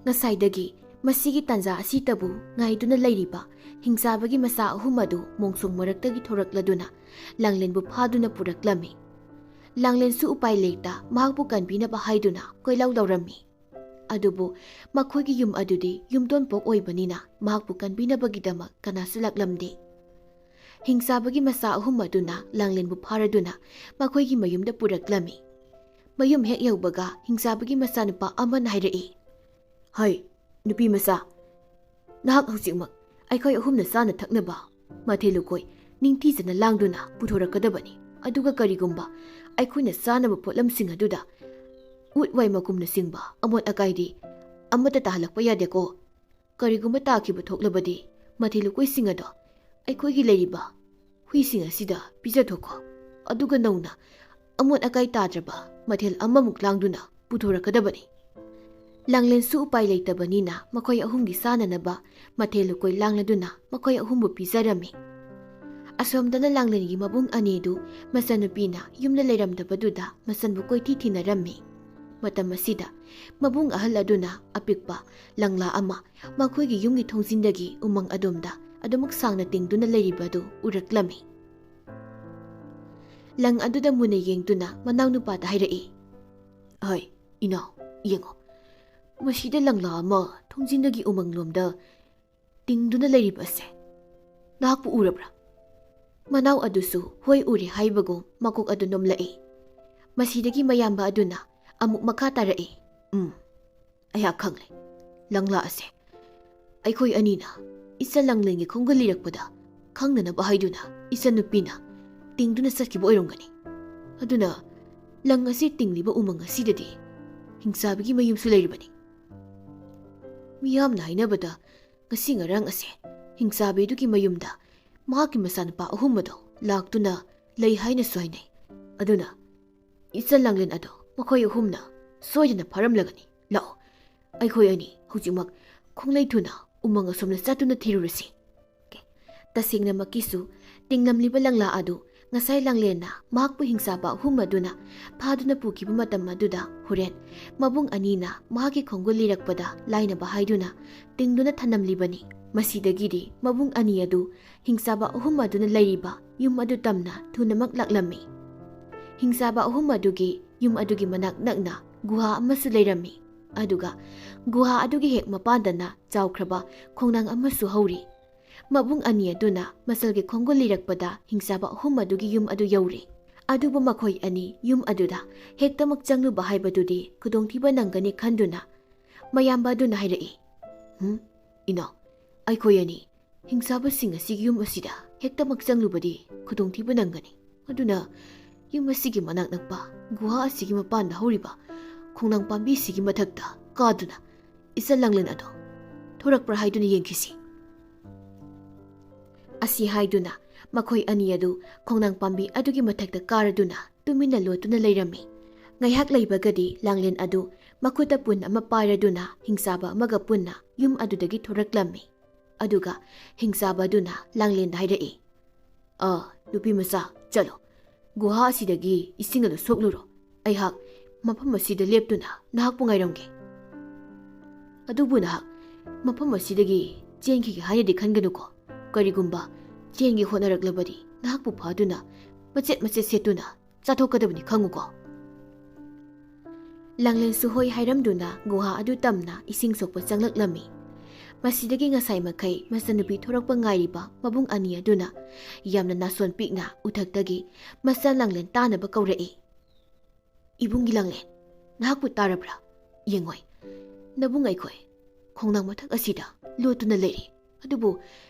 ꯉꯁꯥꯏꯗꯒꯤ ꯃꯁꯤꯒꯤ ꯇꯥꯟꯖꯥ ꯑꯁꯤꯇꯕꯨ ꯉꯥꯏꯗꯨꯅ ꯂꯩꯔꯤꯕ ꯍꯤꯡꯆꯥꯕꯒꯤ ꯃꯆꯥ ꯑꯍꯨꯝ ꯑꯗꯨ ꯃꯣꯡꯁꯣꯡ ꯃꯔꯛꯇꯒꯤ ꯊꯣꯔꯛꯂꯗꯨꯅ ꯂꯥꯡꯂꯦꯟꯕꯨ ꯐꯥꯗꯨꯅ ꯄꯨꯔꯛꯂꯝꯃꯤ꯫ ꯂꯥꯡꯂꯦꯟꯁꯨ ꯎꯄꯥꯏ ꯂꯩꯇ ꯃꯍꯥꯛꯄꯨ ꯀꯟꯕꯤꯅꯕ ꯍꯥꯏꯗꯨꯅ ꯀꯣꯏꯂꯥꯎ ꯂꯥꯎꯔꯝꯃꯤ꯫ ꯑꯗꯨꯕꯨ ꯃꯈꯣꯏꯒꯤ ꯌꯨꯝ ꯑꯗꯨꯗꯤ ꯌꯨꯝꯊꯣꯟꯄꯣꯛ ꯑꯣꯏꯕꯅꯤꯅ ꯃꯍꯥꯛꯄꯨ ꯀꯟꯕꯤꯅꯕꯒꯤꯗꯃꯛ ꯀꯅꯥꯁꯨ ꯂꯥꯛꯂꯝꯗꯦ꯫ ꯍꯤꯡꯆꯥꯕꯒꯤ ꯃꯆꯥ ꯑꯍꯨꯝ ꯑꯗꯨꯅ ꯂꯥꯡꯂꯦꯟꯕꯨ ꯐꯥꯔꯗꯨꯅ ꯃꯈꯣꯏꯒꯤ ꯃꯌꯨꯝꯗ ꯄꯨꯔꯛꯂꯝꯃꯤ꯫ ꯃꯌꯨꯝ ꯍꯦꯛ ꯌꯧꯕꯒ ꯍꯤꯡꯆꯥꯕꯒꯤ ꯃꯆꯥꯅꯨꯄꯥ ꯑꯃꯅ ꯍꯥꯏꯔꯛꯏ, "ꯍꯩ, ꯅꯨꯄꯤ ꯃꯆꯥ, ꯅꯍꯥꯛ ꯍꯧꯖꯤꯛꯃꯛ ꯑꯩꯈꯣꯏ ꯑꯍꯨꯝꯅ ꯆꯥꯅ ꯊꯛꯅꯕ ꯃꯊꯦꯜ ꯂꯨꯀꯣꯏ ꯅꯤꯡꯊꯤꯖꯅ ꯂꯥꯡꯗꯨꯅ ꯄꯨꯊꯣꯔꯛꯀꯗꯕꯅꯤ꯫ ꯑꯗꯨꯒ ꯀꯔꯤꯒꯨꯝꯕ ꯑꯩꯈꯣꯏꯅ ꯆꯥꯅꯕ ꯄꯣꯠꯂꯝꯁꯤꯡ ꯑꯗꯨꯗ ꯎꯠ ꯋꯥꯏ ꯃꯀꯨꯝꯅꯆꯤꯡꯕ ꯑꯃꯣꯠ ꯑꯀꯥꯏꯗꯤ ꯑꯃꯠꯇ ꯇꯥꯍꯜꯂꯛꯄ ꯌꯥꯗꯦꯀꯣ꯫ ꯀꯔꯤꯒꯨꯝꯕ ꯇꯥꯈꯤꯕ ꯊꯣꯛꯂꯕꯗꯤ ꯃꯊꯦꯜ ꯂꯨꯀꯣꯏꯁꯤꯡ ꯑꯗꯣ ꯑꯩꯈꯣꯏꯒꯤ ꯂꯩꯔꯤꯕ ꯍꯨꯏꯁꯤꯡ ꯑꯁꯤꯗ ꯄꯤꯖꯊꯣꯛꯈꯣ꯫ ꯑꯗꯨꯒ ꯅꯧꯅ ꯑꯃꯣꯠ ꯑꯀꯥꯏ ꯇꯥꯗ꯭ꯔꯕ ꯃꯊꯦꯜ ꯑꯃꯃꯨꯛ ꯂꯥꯡꯗꯨꯅ ꯄꯨꯊꯣꯔꯛꯀꯗꯕꯅꯤ"꯫ ꯂꯥꯡꯂꯦꯟꯁꯨ ꯎꯄꯥꯏ ꯂꯩꯇꯕꯅꯤꯅ ꯃꯈꯣꯏ ꯑꯍꯨꯝꯒꯤ ꯆꯥꯅꯅꯕ ꯃꯊꯦꯜ ꯂꯨꯀꯣꯏ ꯂꯥꯡꯂꯗꯨꯅ ꯃꯈꯣꯏ ꯑꯍꯨꯝꯕꯨ ꯄꯤꯖꯔꯝꯃꯤ꯫ ꯑꯁꯣꯝꯗꯅ ꯂꯥꯡꯂꯦꯟꯒꯤ ꯃꯕꯨꯡ ꯑꯅꯤꯗꯨ ꯃꯆꯟꯅꯨꯄꯤꯅ ꯌꯨꯝꯗ ꯂꯩꯔꯝꯗꯕꯗꯨꯗ ꯃꯆꯟꯕꯨ ꯀꯣꯏꯊꯤ ꯊꯤꯅꯔꯝꯃꯤ꯫ ꯃꯇꯝ ꯑꯁꯤꯗ ꯃꯕꯨꯡ ꯑꯍꯜ ꯑꯗꯨꯅ ꯑꯄꯤꯛꯄ ꯂꯪꯂꯥ ꯑꯃ ꯃꯈꯣꯏꯒꯤ ꯌꯨꯝꯒꯤ ꯊꯣꯡꯖꯤꯟꯗꯒꯤ ꯎꯃꯪ ꯑꯗꯣꯝꯗ ꯑꯗꯨꯃꯛ ꯁꯥꯡꯅ ꯇꯤꯡꯗꯨꯅ ꯂꯩꯔꯤꯕꯗꯨ ꯎꯔꯛꯂꯝꯃꯤ꯫ ꯂꯪ ꯑꯗꯨꯗ ꯃꯨꯟꯅ ꯌꯦꯡꯗꯨꯅ ꯃꯅꯥꯎꯅꯨꯄꯥꯗ ꯍꯥꯏꯔꯛꯏ, "ꯍꯩ, ꯏꯅꯥꯎ, ꯌꯦꯡꯉꯣ, ꯃꯁꯤꯗ ꯂꯪꯂꯥ ꯑꯃ ꯊꯣꯡꯖꯤꯟꯗꯒꯤ ꯎꯃꯪꯂꯣꯝꯗ ꯇꯤꯡꯗꯨꯅ ꯂꯩꯔꯤꯕ ꯑꯁꯦ ꯅꯍꯥꯛꯄꯨ ꯎꯔꯕ꯭ꯔꯥ?" ꯃꯅꯥꯎ ꯑꯗꯨꯁꯨ ꯍꯣꯏ ꯎꯔꯦ ꯍꯥꯏꯕꯒꯨꯝ ꯃꯀꯣꯛ ꯑꯗꯨ ꯅꯣꯝꯂꯛꯏ꯫ ꯃꯁꯤꯗꯒꯤ ꯃꯌꯥꯝꯕ ꯑꯗꯨꯅ ꯑꯃꯨꯛ ꯃꯈꯥ ꯇꯥꯔꯛꯏ, "ꯑꯩꯍꯥꯛ ꯈꯪꯂꯦ꯫ ꯂꯪꯂꯥ ꯑꯁꯦ ꯑꯩꯈꯣꯏ ꯑꯅꯤꯅ ꯏꯆꯟ ꯂꯥꯡꯂꯦꯟꯒꯤ ꯈꯣꯡꯒꯨꯜ ꯂꯤꯔꯛꯄꯗ ꯈꯪꯅꯅꯕ ꯍꯥꯏꯗꯨꯅ ꯏꯆꯟꯅꯨꯄꯤꯅ ꯇꯤꯡꯗꯨꯅ ꯆꯠꯈꯤꯕ ꯑꯣꯏꯔꯝꯒꯅꯤ꯫ ꯑꯗꯨꯅ ꯂꯪ ꯑꯁꯤ ꯇꯤꯡꯂꯤꯕ ꯎꯃꯪ ꯑꯁꯤꯗꯗꯤ ꯍꯤꯡꯆꯥꯕꯒꯤ ꯃꯌꯨꯝꯁꯨ ꯂꯩꯔꯤꯕꯅꯤ꯫ ꯃꯤꯌꯥꯝꯅ ꯍꯥꯏꯅꯕꯗ ꯉꯁꯤ ꯉꯔꯥꯡ ꯑꯁꯦ ꯍꯤꯡꯆꯥꯕꯤꯗꯨꯒꯤ ꯃꯌꯨꯝꯗ ꯃꯍꯥꯛꯀꯤ ꯃꯆꯥꯅꯨꯄꯥ ꯑꯍꯨꯝ ꯑꯗꯣ ꯂꯥꯛꯇꯨꯅ ꯂꯩ ꯍꯥꯏꯅꯁꯨ ꯍꯥꯏꯅꯩ꯫ ꯑꯗꯨꯅ ꯏꯆꯟ ꯂꯥꯡꯂꯦꯟ ꯑꯗꯣ ꯃꯈꯣꯏ ꯑꯍꯨꯝꯅ ꯁꯣꯏꯗꯅ ꯐꯥꯔꯝꯂꯒꯅꯤ꯫ ꯂꯥꯛꯑꯣ, ꯑꯩꯈꯣꯏ ꯑꯅꯤ ꯍꯧꯖꯤꯛꯃꯛ ꯈꯣꯡꯂꯩ ꯊꯨꯅ ꯎꯃꯪ ꯑꯁꯣꯝꯗ ꯆꯠꯇꯨꯅ ꯊꯤꯔꯨꯔꯁꯤ꯫ ꯇꯁꯦꯡꯅꯃꯛꯀꯤꯁꯨ ꯇꯤꯡꯂꯝꯂꯤꯕ ꯂꯪꯂꯥ ꯑꯗꯨ ꯉꯁꯥꯏ ꯂꯥꯡꯂꯦꯟꯅ ꯃꯍꯥꯛꯄꯨ ꯍꯤꯡꯆꯥꯕ ꯑꯍꯨꯝ ꯑꯗꯨꯅ ꯐꯥꯗꯨꯅ ꯄꯨꯈꯤꯕ ꯃꯇꯝ ꯑꯗꯨꯗ ꯍꯣꯔꯦꯟ ꯃꯕꯨꯡ ꯑꯅꯤꯅ ꯃꯍꯥꯛꯀꯤ ꯈꯣꯡꯒꯨꯜ ꯂꯤꯔꯛꯄꯗ ꯂꯥꯏꯅꯕ ꯍꯥꯏꯗꯨꯅ ꯇꯤꯡꯗꯨꯅ ꯊꯅꯝꯂꯤꯕꯅꯤ꯫ ꯃꯁꯤꯗꯒꯤꯗꯤ ꯃꯕꯨꯡ ꯑꯅꯤ ꯑꯗꯨ ꯍꯤꯡꯆꯥꯕ ꯑꯍꯨꯝ ꯑꯗꯨꯅ ꯂꯩꯔꯤꯕ ꯌꯨꯝ ꯑꯗꯨ ꯇꯝꯅ ꯊꯨꯅꯃꯛ ꯂꯥꯛꯂꯝꯃꯤ꯫ ꯍꯤꯡꯆꯥꯕ ꯑꯍꯨꯝ ꯑꯗꯨꯒꯤ ꯌꯨꯝ ꯑꯗꯨꯒꯤ ꯃꯅꯥꯛ ꯅꯛꯅ ꯒꯨꯍꯥ ꯑꯃꯁꯨ ꯂꯩꯔꯝꯃꯤ꯫ ꯑꯗꯨꯒ ꯒꯨꯍꯥ ꯑꯗꯨꯒꯤ ꯍꯦꯛ ꯃꯄꯥꯟꯗꯅ ꯆꯥꯎꯈ꯭ꯔꯕ ꯈꯣꯡꯅꯥꯡ ꯑꯃꯁꯨ ꯍꯧꯔꯤ꯫ ꯃꯕꯨꯡ ꯑꯅꯤ ꯑꯗꯨꯅ ꯃꯆꯜꯒꯤ ꯈꯣꯡꯒꯨꯜ ꯂꯤꯔꯛꯄꯗ ꯍꯤꯡꯆꯥꯕ ꯑꯍꯨꯝ ꯑꯗꯨꯒꯤ ꯌꯨꯝ ꯑꯗꯨ ꯌꯧꯔꯤ꯫ ꯑꯗꯨꯕꯨ ꯃꯈꯣꯏ ꯑꯅꯤ ꯌꯨꯝ ꯑꯗꯨꯗ ꯍꯦꯛꯇꯃꯛ ꯆꯪꯂꯨꯕ ꯍꯥꯏꯕꯗꯨꯗꯤ ꯈꯨꯗꯣꯡꯊꯤꯕ ꯅꯪꯒꯅꯤ ꯈꯟꯗꯨꯅ ꯃꯌꯥꯝꯕ ꯑꯗꯨꯅ ꯍꯥꯏꯔꯛꯏ, "ꯏꯅꯥꯎ, ꯑꯩꯈꯣꯏ ꯑꯅꯤ ꯍꯤꯡꯆꯥꯕꯁꯤꯡ ꯑꯁꯤꯒꯤ ꯌꯨꯝ ꯑꯁꯤꯗ ꯍꯦꯛꯇꯃꯛ ꯆꯪꯂꯨꯕꯗꯤ ꯈꯨꯗꯣꯡꯊꯤꯕ ꯅꯪꯒꯅꯤ꯫ ꯑꯗꯨꯅ ꯌꯨꯝ ꯑꯁꯤꯒꯤ ꯃꯅꯥꯛ ꯅꯛꯄ ꯒꯨꯍꯥ ꯑꯁꯤꯒꯤ ꯃꯄꯥꯟꯗ ꯍꯧꯔꯤꯕ ꯈꯣꯡꯅꯥꯡ ꯄꯥꯝꯕꯤꯁꯤꯒꯤ ꯃꯊꯛꯇ ꯀꯥꯗꯨꯅ ꯏꯆꯟ ꯂꯥꯡꯂꯦꯟ ꯑꯗꯣ ꯊꯣꯔꯛꯄ꯭ꯔꯥ ꯍꯥꯏꯗꯨꯅ ꯌꯦꯡꯈꯤꯁꯤ"꯫ ꯑꯁꯤ ꯍꯥꯏꯗꯨꯅ ꯃꯈꯣꯏ ꯑꯅꯤ ꯑꯗꯨ ꯈꯣꯡꯅꯥꯡ ꯄꯥꯝꯕꯤ ꯑꯗꯨꯒꯤ ꯃꯊꯛꯇ ꯀꯥꯔꯗꯨꯅ ꯇꯨꯃꯤꯟꯅ ꯂꯣꯠꯇꯨꯅ ꯂꯩꯔꯝꯃꯤ꯫ ꯉꯥꯏꯍꯥꯛ ꯂꯩꯕꯒꯗꯤ ꯂꯥꯡꯂꯦꯟ ꯑꯗꯨ ꯃꯈꯨꯠꯇ ꯄꯨꯟ ꯑꯃ ꯄꯥꯏꯔꯗꯨꯅ ꯍꯤꯡꯆꯥꯕ ꯑꯃꯒ ꯄꯨꯟꯅ ꯌꯨꯝ ꯑꯗꯨꯗꯒꯤ ꯊꯣꯔꯛꯂꯝꯃꯤ꯫ ꯑꯗꯨꯒ ꯍꯤꯡꯆꯥꯕ ꯑꯗꯨꯅ ꯂꯥꯡꯂꯦꯟꯗ ꯍꯥꯏꯔꯛꯏ, "ꯅꯨꯄꯤ ꯃꯆꯥ, ꯆꯠꯂꯣ, ꯒꯨꯍꯥ ꯑꯁꯤꯗꯒꯤ ꯏꯁꯤꯡ ꯑꯗꯨ ꯁꯣꯛꯂꯨꯔꯣ꯫ ꯑꯩꯍꯥꯛ ꯃꯐꯝ ꯑꯁꯤꯗ ꯂꯦꯞꯇꯨꯅ ꯅꯍꯥꯛꯄꯨ ꯉꯥꯏꯔꯝꯒꯦ꯫ ꯑꯗꯨꯕꯨ ꯅꯍꯥꯛ ꯃꯐꯝ ꯑꯁꯤꯗꯒꯤ ꯆꯦꯟꯈꯤꯒꯦ ꯍꯥꯏꯅꯗꯤ ꯈꯟꯒꯅꯨꯀꯣ꯫ ꯀꯔꯤꯒꯨꯝꯕ ꯆꯦꯟꯒꯦ ꯍꯣꯠꯅꯔꯛꯂꯕꯗꯤ ꯅꯍꯥꯛꯄꯨ ꯐꯥꯗꯨꯅ ꯃꯆꯦꯠ ꯃꯆꯦꯠ ꯁꯦꯠꯇꯨꯅ ꯆꯥꯊꯣꯛꯀꯗꯕꯅꯤ, ꯈꯪꯉꯨꯀꯣ"꯫ ꯂꯥꯡꯂꯦꯟꯁꯨ ꯍꯣꯏ ꯍꯥꯏꯔꯝꯗꯨꯅ ꯒꯨꯍꯥ ꯑꯗꯨ ꯇꯝꯅ ꯏꯁꯤꯡ ꯁꯣꯛꯄ ꯆꯪꯂꯛꯂꯝꯃꯤ꯫ ꯃꯁꯤꯗꯒꯤ ꯉꯁꯥꯏ ꯃꯈꯩ ꯃꯆꯟꯅꯨꯄꯤ ꯊꯣꯔꯛꯄ ꯉꯥꯏꯔꯤꯕ ꯃꯕꯨꯡ ꯑꯅꯤ ꯑꯗꯨꯅ ꯌꯥꯝꯅ ꯅꯥꯁꯣꯟ ꯄꯤꯛꯅ ꯎꯊꯛꯇꯒꯤ ꯃꯆꯥ ꯂꯥꯡꯂꯦꯟ ꯇꯥꯅꯕ ꯀꯧꯔꯛꯏ, "ꯏꯕꯨꯡꯒꯤ ꯂꯥꯡꯂꯦꯟ, ꯅꯍꯥꯛꯄꯨ ꯇꯥꯔꯕ꯭ꯔꯥ? ꯌꯦꯡꯉꯣꯏ, ꯅꯕꯨꯡ ꯑꯩꯈꯣꯏ ꯈꯣꯡꯅꯥꯡ ꯃꯊꯛ ꯑꯁꯤꯗ ꯂꯣꯠꯇꯨꯅ ꯂꯩꯔꯤ꯫ ꯑꯗꯨꯕꯨ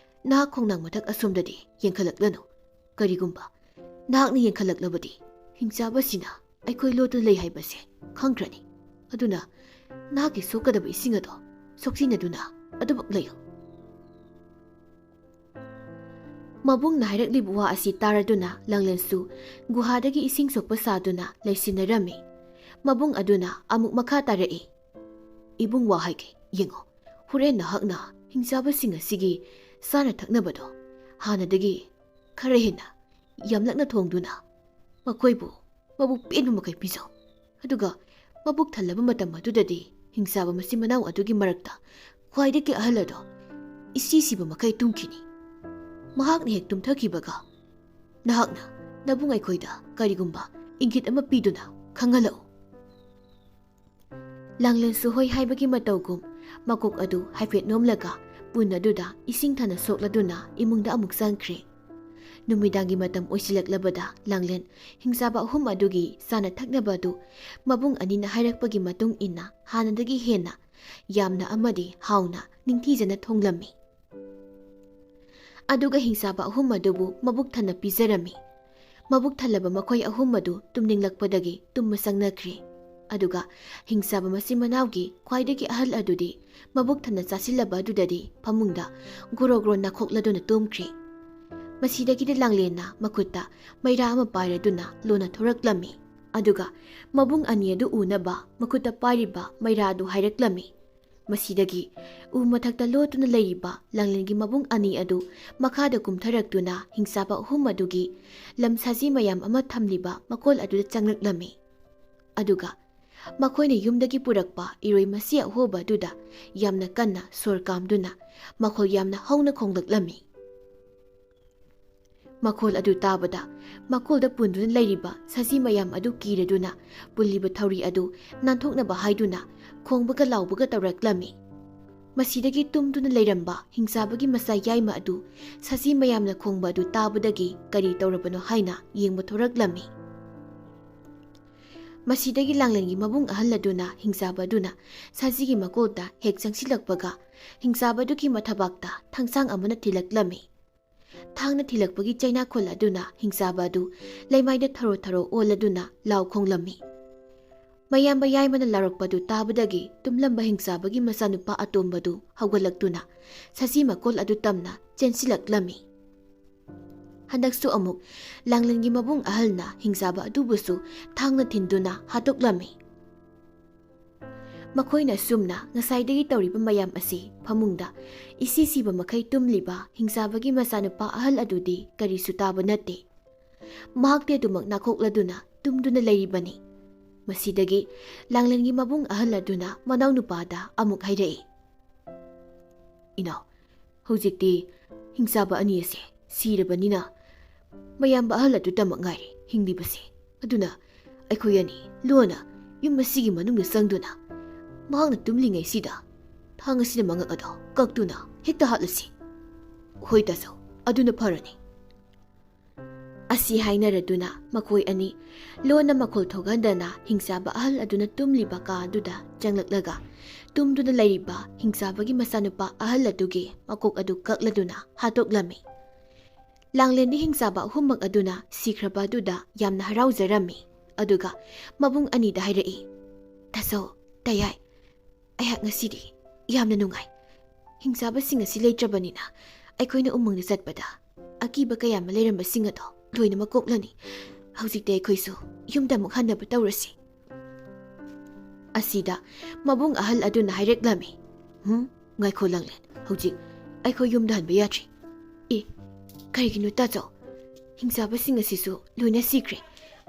ꯅꯍꯥꯛ ꯈꯣꯡꯅꯥꯡ ꯃꯊꯛ ꯑꯁꯣꯝꯗꯗꯤ ꯌꯦꯡꯈꯠꯂꯛꯂꯅꯨ꯫ ꯀꯔꯤꯒꯨꯝꯕ ꯅꯍꯥꯛꯅ ꯌꯦꯡꯈꯠꯂꯛꯂꯕꯗꯤ ꯍꯤꯡꯆꯥꯕꯁꯤꯅ ꯑꯩꯈꯣꯏ ꯂꯣꯠꯇꯨꯅ ꯂꯩ ꯍꯥꯏꯕꯁꯦ ꯈꯪꯈ꯭ꯔꯅꯤ꯫ ꯑꯗꯨꯅ ꯅꯍꯥꯛꯀꯤ ꯁꯣꯛꯀꯗꯕ ꯏꯁꯤꯡ ꯑꯗꯣ ꯁꯣꯛꯆꯤꯟꯅꯗꯨꯅ ꯑꯗꯨꯃꯛ ꯂꯩꯌꯨ"꯫ ꯃꯕꯨꯡꯅ ꯍꯥꯏꯔꯛꯂꯤꯕ ꯋꯥ ꯑꯁꯤ ꯇꯥꯔꯗꯨꯅ ꯂꯥꯡꯂꯦꯟꯁꯨ ꯒꯨꯍꯥꯗꯒꯤ ꯏꯁꯤꯡ ꯁꯣꯛꯄ ꯁꯥꯗꯨꯅ ꯂꯩꯁꯤꯟꯅꯔꯝꯃꯤ꯫ ꯃꯕꯨꯡ ꯑꯗꯨꯅ ꯑꯃꯨꯛ ꯃꯈꯥ ꯇꯥꯔꯛꯏ, "ꯏꯕꯨꯡ ꯋꯥ ꯍꯥꯏꯒꯦ, ꯌꯦꯡꯉꯣ, ꯍꯣꯔꯦꯟ ꯅꯍꯥꯛꯅ ꯍꯤꯡꯆꯥꯕꯁꯤꯡ ꯑꯁꯤꯒꯤ ꯆꯥꯅ ꯊꯛꯅꯕꯗꯣ ꯍꯥꯟꯅꯗꯒꯤ ꯈꯔ ꯍꯦꯟꯅ ꯌꯥꯝꯂꯛꯅ ꯊꯣꯡꯗꯨꯅ ꯃꯈꯣꯏꯕꯨ ꯃꯕꯨꯛ ꯄꯦꯟꯕ ꯃꯈꯩ ꯄꯤꯖꯧ. ꯑꯗꯨꯒ ꯃꯕꯨꯛ ꯊꯜꯂꯕ ꯃꯇꯝ ꯑꯗꯨꯗꯗꯤ ꯍꯤꯡꯆꯥꯕ ꯃꯆꯤꯟ ꯃꯅꯥꯎ ꯑꯗꯨꯒꯤ ꯃꯔꯛꯇ ꯈ꯭ꯋꯥꯏꯗꯒꯤ ꯑꯍꯜ ꯑꯗꯣ ꯏꯁꯤ ꯁꯤꯕ ꯃꯈꯩ ꯇꯨꯝꯈꯤꯅꯤ. ꯃꯍꯥꯛꯅ ꯍꯦꯛ ꯇꯨꯝꯊꯈꯤꯕꯒ ꯅꯍꯥꯛꯅ ꯅꯕꯨꯡ ꯑꯩꯈꯣꯏꯗ ꯀꯔꯤꯒꯨꯝꯕ ꯏꯪꯒꯤꯠ ꯑꯃ ꯄꯤꯗꯨꯅ ꯈꯪꯍꯜꯂꯛꯎ. ꯂꯥꯡꯂꯦꯟꯁꯨ ꯍꯣꯏ ꯍꯥꯏꯕꯒꯤ ꯃꯇꯧꯒꯨꯝ ꯃꯀꯣꯛ ꯑꯗꯨ ꯍꯥꯏꯐꯦꯠ ꯅꯣꯝꯂꯒ ꯄꯨꯟ ꯑꯗꯨꯗ ꯏꯁꯤꯡ ꯊꯟꯅ ꯁꯣꯛꯂꯗꯨꯅ ꯏꯃꯨꯡꯗ ꯑꯃꯨꯛ ꯆꯪꯈ꯭ꯔꯦ. ꯅꯨꯃꯤꯗꯥꯡꯒꯤ ꯃꯇꯝ ꯑꯣꯏꯁꯤꯜꯂꯛꯂꯕꯗ ꯂꯥꯡꯂꯦꯟ ꯍꯤꯡꯆꯥꯕ ꯑꯍꯨꯝ ꯑꯗꯨꯒꯤ ꯆꯥꯅ ꯊꯛꯅꯕ ꯑꯗꯨ ꯃꯕꯨꯡ ꯑꯅꯤꯅ ꯍꯥꯏꯔꯛꯄꯒꯤ ꯃꯇꯨꯡ ꯏꯟꯅ ꯍꯥꯟꯅꯗꯒꯤ ꯍꯦꯟꯅ ꯌꯥꯝꯅ ꯑꯃꯗꯤ ꯍꯥꯎꯅ ꯅꯤꯡꯊꯤꯖꯅ ꯊꯣꯡꯂꯝꯃꯤ. ꯑꯗꯨꯒ ꯍꯤꯡꯆꯥꯕ ꯑꯍꯨꯝ ꯑꯗꯨꯕꯨ ꯃꯕꯨꯛ ꯊꯟꯅ ꯄꯤꯖꯔꯝꯃꯤ. ꯃꯕꯨꯛ ꯊꯜꯂꯕ ꯃꯈꯣꯏ ꯑꯍꯨꯝ ꯑꯗꯨ ꯇꯨꯝꯅꯤꯡꯂꯛꯄꯗꯒꯤ ꯇꯨꯝꯕ ꯆꯪꯅꯈ꯭ꯔꯦ. ꯑꯗꯨꯒ ꯍꯤꯡꯆꯥꯕ ꯃꯆꯤꯟ ꯃꯅꯥꯎꯒꯤ ꯈ꯭ꯋꯥꯏꯗꯒꯤ ꯑꯍꯜ ꯑꯗꯨꯗꯤ ꯃꯕꯨꯛ ꯊꯟꯅ ꯆꯥꯁꯤꯜꯂꯕ ꯑꯗꯨꯗꯗꯤ ꯐꯃꯨꯡꯗ ꯒ꯭ꯔꯣ ꯒ꯭ꯔꯣ ꯅꯥꯈꯣꯛꯂꯗꯨꯅ ꯇꯨꯝꯈ꯭ꯔꯦ. ꯃꯁꯤꯗꯒꯤꯗꯤ ꯂꯥꯡꯂꯦꯟꯅ ꯃꯈꯨꯠꯇ ꯃꯩꯔꯥ ꯑꯃ ꯄꯥꯏꯔꯗꯨꯅ ꯂꯣꯟꯅ ꯊꯣꯔꯛꯂꯝꯃꯤ. ꯑꯗꯨꯒ ꯃꯕꯨꯡ ꯑꯅꯤ ꯑꯗꯨ ꯎꯅꯕ ꯃꯈꯨꯠꯇ ꯄꯥꯏꯔꯤꯕ ꯃꯩꯔꯥ ꯑꯗꯨ ꯍꯥꯏꯔꯛꯂꯝꯃꯤ. ꯃꯁꯤꯗꯒꯤ ꯎ ꯃꯊꯛꯇ ꯂꯣꯠꯇꯨꯅ ꯂꯩꯔꯤꯕ ꯂꯥꯡꯂꯦꯟꯒꯤ ꯃꯕꯨꯡ ꯑꯅꯤ ꯑꯗꯨ ꯃꯈꯥꯗ ꯀꯨꯝꯊꯔꯛꯇꯨꯅ ꯍꯤꯡꯆꯥꯕ ꯑꯍꯨꯝ ꯑꯗꯨꯒꯤ ꯂꯝ ꯁꯥꯖꯤ ꯃꯌꯥꯝ ꯑꯃ ꯊꯝꯂꯤꯕ ꯃꯀꯣꯜ ꯑꯗꯨꯗ ꯆꯪꯂꯛꯂꯝꯃꯤ. ꯑꯗꯨꯒ ꯃꯈꯣꯏꯅ ꯌꯨꯝꯗꯒꯤ ꯄꯨꯔꯛꯄ ꯏꯔꯣꯏ ꯃꯁꯤ ꯑꯍꯣꯕ ꯑꯗꯨꯗ ꯌꯥꯝꯅ ꯀꯟꯅ ꯁꯣꯔ ꯀꯥꯝꯗꯨꯅ ꯃꯈꯣꯜ ꯌꯥꯝꯅ ꯍꯧꯅ ꯈꯣꯡꯂꯛꯂꯝꯃꯤ. ꯃꯈꯣꯜ ꯑꯗꯨ ꯇꯥꯕꯗ ꯃꯀꯣꯜꯗ ꯄꯨꯟꯗꯨꯅ ꯂꯩꯔꯤꯕ ꯁꯖꯤ ꯃꯌꯥꯝ ꯑꯗꯨ ꯀꯤꯔꯗꯨꯅ ꯄꯨꯜꯂꯤꯕ ꯊꯧꯔꯤ ꯑꯗꯨ ꯅꯥꯟꯊꯣꯛꯅꯕ ꯍꯥꯏꯗꯨꯅ ꯈꯣꯡꯕꯒ ꯂꯥꯎꯕꯒ ꯇꯧꯔꯛꯂꯝꯃꯤ. ꯃꯁꯤꯗꯒꯤ ꯇꯨꯝꯗꯨꯅ ꯂꯩꯔꯝꯕ ꯍꯤꯡꯆꯥꯕꯒꯤ ꯃꯆꯥ ꯌꯥꯏꯃ ꯑꯗꯨ ꯁꯖꯤ ꯃꯌꯥꯝꯅ ꯈꯣꯡꯕ ꯑꯗꯨ ꯇꯥꯕꯗꯒꯤ ꯀꯔꯤ ꯇꯧꯔꯕꯅꯣ ꯍꯥꯏꯅ ꯌꯦꯡꯕ ꯊꯣꯔꯛꯂꯝꯃꯤ. ꯃꯁꯤꯗꯒꯤ ꯂꯥꯡꯂꯦꯟꯒꯤ ꯃꯕꯨꯡ ꯑꯍꯜ ꯑꯗꯨꯅ ꯍꯤꯡꯆꯥꯕ ꯑꯗꯨꯅ ꯁꯖꯤꯒꯤ ꯃꯀꯣꯜꯗ ꯍꯦꯛ ꯆꯪꯁꯤꯜꯂꯛꯄꯒ ꯍꯤꯡꯆꯥꯕ ꯑꯗꯨꯒꯤ ꯃꯊꯕꯥꯛꯇ ꯊꯥꯡꯁꯥꯡ ꯑꯃꯅ ꯊꯤꯜꯂꯛꯂꯝꯃꯤ. ꯊꯥꯡꯅ ꯊꯤꯜꯂꯛꯄꯒꯤ ꯆꯩꯅꯥꯈꯣꯜ ꯑꯗꯨꯅ ꯍꯤꯡꯆꯥꯕ ꯑꯗꯨ ꯂꯩꯃꯥꯏꯗ ꯊꯔꯣ ꯊꯔꯣ ꯑꯣꯜꯂꯗꯨꯅ ꯂꯥꯎ ꯈꯣꯡꯂꯝꯃꯤ. ꯃꯌꯥꯝꯕ ꯌꯥꯏꯃꯅ ꯂꯥꯎꯔꯛꯄꯗꯨ ꯇꯥꯕꯗꯒꯤ ꯇꯨꯝꯂꯝꯕ ꯍꯤꯡꯆꯥꯕꯒꯤ ꯃꯆꯥꯅꯨꯄꯥ ꯑꯇꯣꯝꯕꯗꯨ ꯍꯧꯒꯠꯂꯛꯇꯨꯅ ꯁꯖꯤ ꯃꯀꯣꯜ ꯑꯗꯨ ꯇꯝꯅ ꯆꯦꯟꯁꯤꯜꯂꯛꯂꯝꯃꯤ. ꯍꯟꯗꯛꯁꯨ ꯑꯃꯨꯛ ꯂꯥꯡꯂꯦꯟꯒꯤ ꯃꯕꯨꯡ ꯑꯍꯜꯅ ꯍꯤꯡꯆꯥꯕ ꯑꯗꯨꯕꯨꯁꯨ ꯊꯥꯡꯅ ꯊꯤꯟꯗꯨꯅ ꯍꯥꯠꯇꯣꯛꯂꯝꯃꯤ. ꯃꯈꯣꯏꯅ ꯁꯨꯝꯅ ꯉꯁꯥꯏꯗꯒꯤ ꯇꯧꯔꯤꯕ ꯃꯌꯥꯝ ꯑꯁꯤ ꯐꯃꯨꯡꯗ ꯏꯁꯤ ꯁꯤꯕ ꯃꯈꯩ ꯇꯨꯝꯂꯤꯕ ꯍꯤꯡꯆꯥꯕꯒꯤ ꯃꯆꯥꯅꯨꯄꯥ ꯑꯍꯜ ꯑꯗꯨꯗꯤ ꯀꯔꯤꯁꯨ ꯇꯥꯕ ꯅꯠꯇꯦ. ꯃꯍꯥꯛꯇꯤ ꯑꯗꯨꯃꯛ ꯅꯥꯈꯣꯛꯂꯗꯨꯅ ꯇꯨꯝꯗꯨꯅ ꯂꯩꯔꯤꯕꯅꯤ. ꯃꯁꯤꯗꯒꯤ ꯂꯥꯡꯂꯦꯟꯒꯤ ꯃꯕꯨꯡ ꯑꯍꯜ ꯑꯗꯨꯅ ꯃꯅꯥꯎꯅꯨꯄꯥꯗ ꯑꯃꯨꯛ ꯍꯥꯏꯔꯛꯏ. ꯏꯅꯥꯎ, ꯍꯧꯖꯤꯛꯇꯤ ꯍꯤꯡꯆꯥꯕ ꯑꯅꯤ ꯑꯁꯤ ꯁꯤꯔꯕꯅꯤꯅ ꯃꯌꯥꯝꯕ ꯑꯍꯜ ꯑꯗꯨꯇꯃꯛ ꯉꯥꯏꯔꯦ ꯍꯤꯡꯂꯤꯕꯁꯤ. ꯑꯗꯨꯅ ꯑꯩꯈꯣꯏ ꯑꯅꯤ ꯂꯣꯟꯅ ꯌꯨꯝ ꯑꯁꯤꯒꯤ ꯃꯅꯨꯡꯗ ꯆꯪꯗꯨꯅ ꯃꯍꯥꯛꯅ ꯇꯨꯝꯂꯤꯉꯩꯁꯤꯗ ꯊꯥꯡ ꯑꯁꯤꯅ ꯃꯉꯛ ꯑꯗꯣ ꯀꯛꯇꯨꯅ ꯍꯦꯛꯇ ꯍꯥꯠꯂꯁꯤ. ꯍꯣꯏ ꯇꯥꯆꯧ, ꯑꯗꯨꯅ ꯐꯔꯅꯤ. ꯑꯁꯤ ꯍꯥꯏꯅꯔꯗꯨꯅ ꯃꯈꯣꯏ ꯑꯅꯤ ꯂꯣꯟꯅ ꯃꯈꯣꯜ ꯊꯣꯛꯍꯟꯗꯅ ꯍꯤꯡꯆꯥꯕ ꯑꯍꯜ ꯑꯗꯨꯅ ꯇꯨꯝꯂꯤꯕ ꯀꯥ ꯑꯗꯨꯗ ꯆꯪꯂꯛꯂꯒ ꯇꯨꯝꯗꯨꯅ ꯂꯩꯔꯤꯕ ꯍꯤꯡꯆꯥꯕꯒꯤ ꯃꯆꯥꯅꯨꯄꯥ ꯑꯍꯜ ꯑꯗꯨꯒꯤ ꯃꯀꯣꯛ ꯑꯗꯨ ꯀꯛꯂꯗꯨꯅ ꯍꯥꯠꯇꯣꯛꯂꯝꯃꯤ. ꯂꯥꯡꯂꯦꯟꯗꯤ ꯍꯤꯡꯆꯥꯕ ꯑꯍꯨꯝꯃꯛ ꯑꯗꯨꯅ ꯁꯤꯈ꯭ꯔꯕ ꯑꯗꯨꯗ ꯌꯥꯝꯅ ꯍꯔꯥꯎꯖꯔꯝꯃꯤ. ꯑꯗꯨꯒ ꯃꯕꯨꯡ ꯑꯅꯤꯗ ꯍꯥꯏꯔꯛꯏ. ꯇꯥꯆꯧ, ꯇꯌꯥꯏ, ꯑꯩꯍꯥꯛ ꯉꯁꯤꯗꯤ ꯌꯥꯝꯅ ꯅꯨꯡꯉꯥꯏ. ꯍꯤꯡꯆꯥꯕꯁꯤꯡ ꯑꯁꯤ ꯂꯩꯇ꯭ꯔꯕꯅꯤꯅ ꯑꯩꯈꯣꯏꯅ ꯎꯃꯪꯗ ꯆꯠꯄꯗ ꯑꯀꯤꯕ ꯀꯌꯥ ꯑꯃ ꯂꯩꯔꯝꯕꯁꯤꯡ ꯑꯗꯣ ꯂꯣꯏꯅꯃꯛ ꯀꯣꯛꯂꯅꯤ. ꯍꯧꯖꯤꯛꯇꯤ ꯑꯩꯈꯣꯏꯁꯨ ꯌꯨꯝꯗ ꯑꯃꯨꯛ ꯍꯟꯅꯕ ꯇꯧꯔꯁꯤ. ꯑꯁꯤꯗ ꯃꯕꯨꯡ ꯑꯍꯜ ꯑꯗꯨꯅ ꯍꯥꯏꯔꯛꯂꯝꯃꯤ. ꯉꯥꯏꯈꯣ ꯂꯥꯡꯂꯦꯟ, ꯍꯧꯖꯤꯛ ꯑꯩꯈꯣꯏ ꯌꯨꯝꯗ ꯍꯟꯕ ꯌꯥꯗ꯭ꯔꯤ. ꯀꯔꯤꯒꯤꯅꯣ ꯇꯥꯆꯧ? ꯍꯤꯡꯆꯥꯕꯁꯤꯡ ꯑꯁꯤꯁꯨ ꯂꯣꯏꯅ ꯁꯤꯈ꯭ꯔꯦ.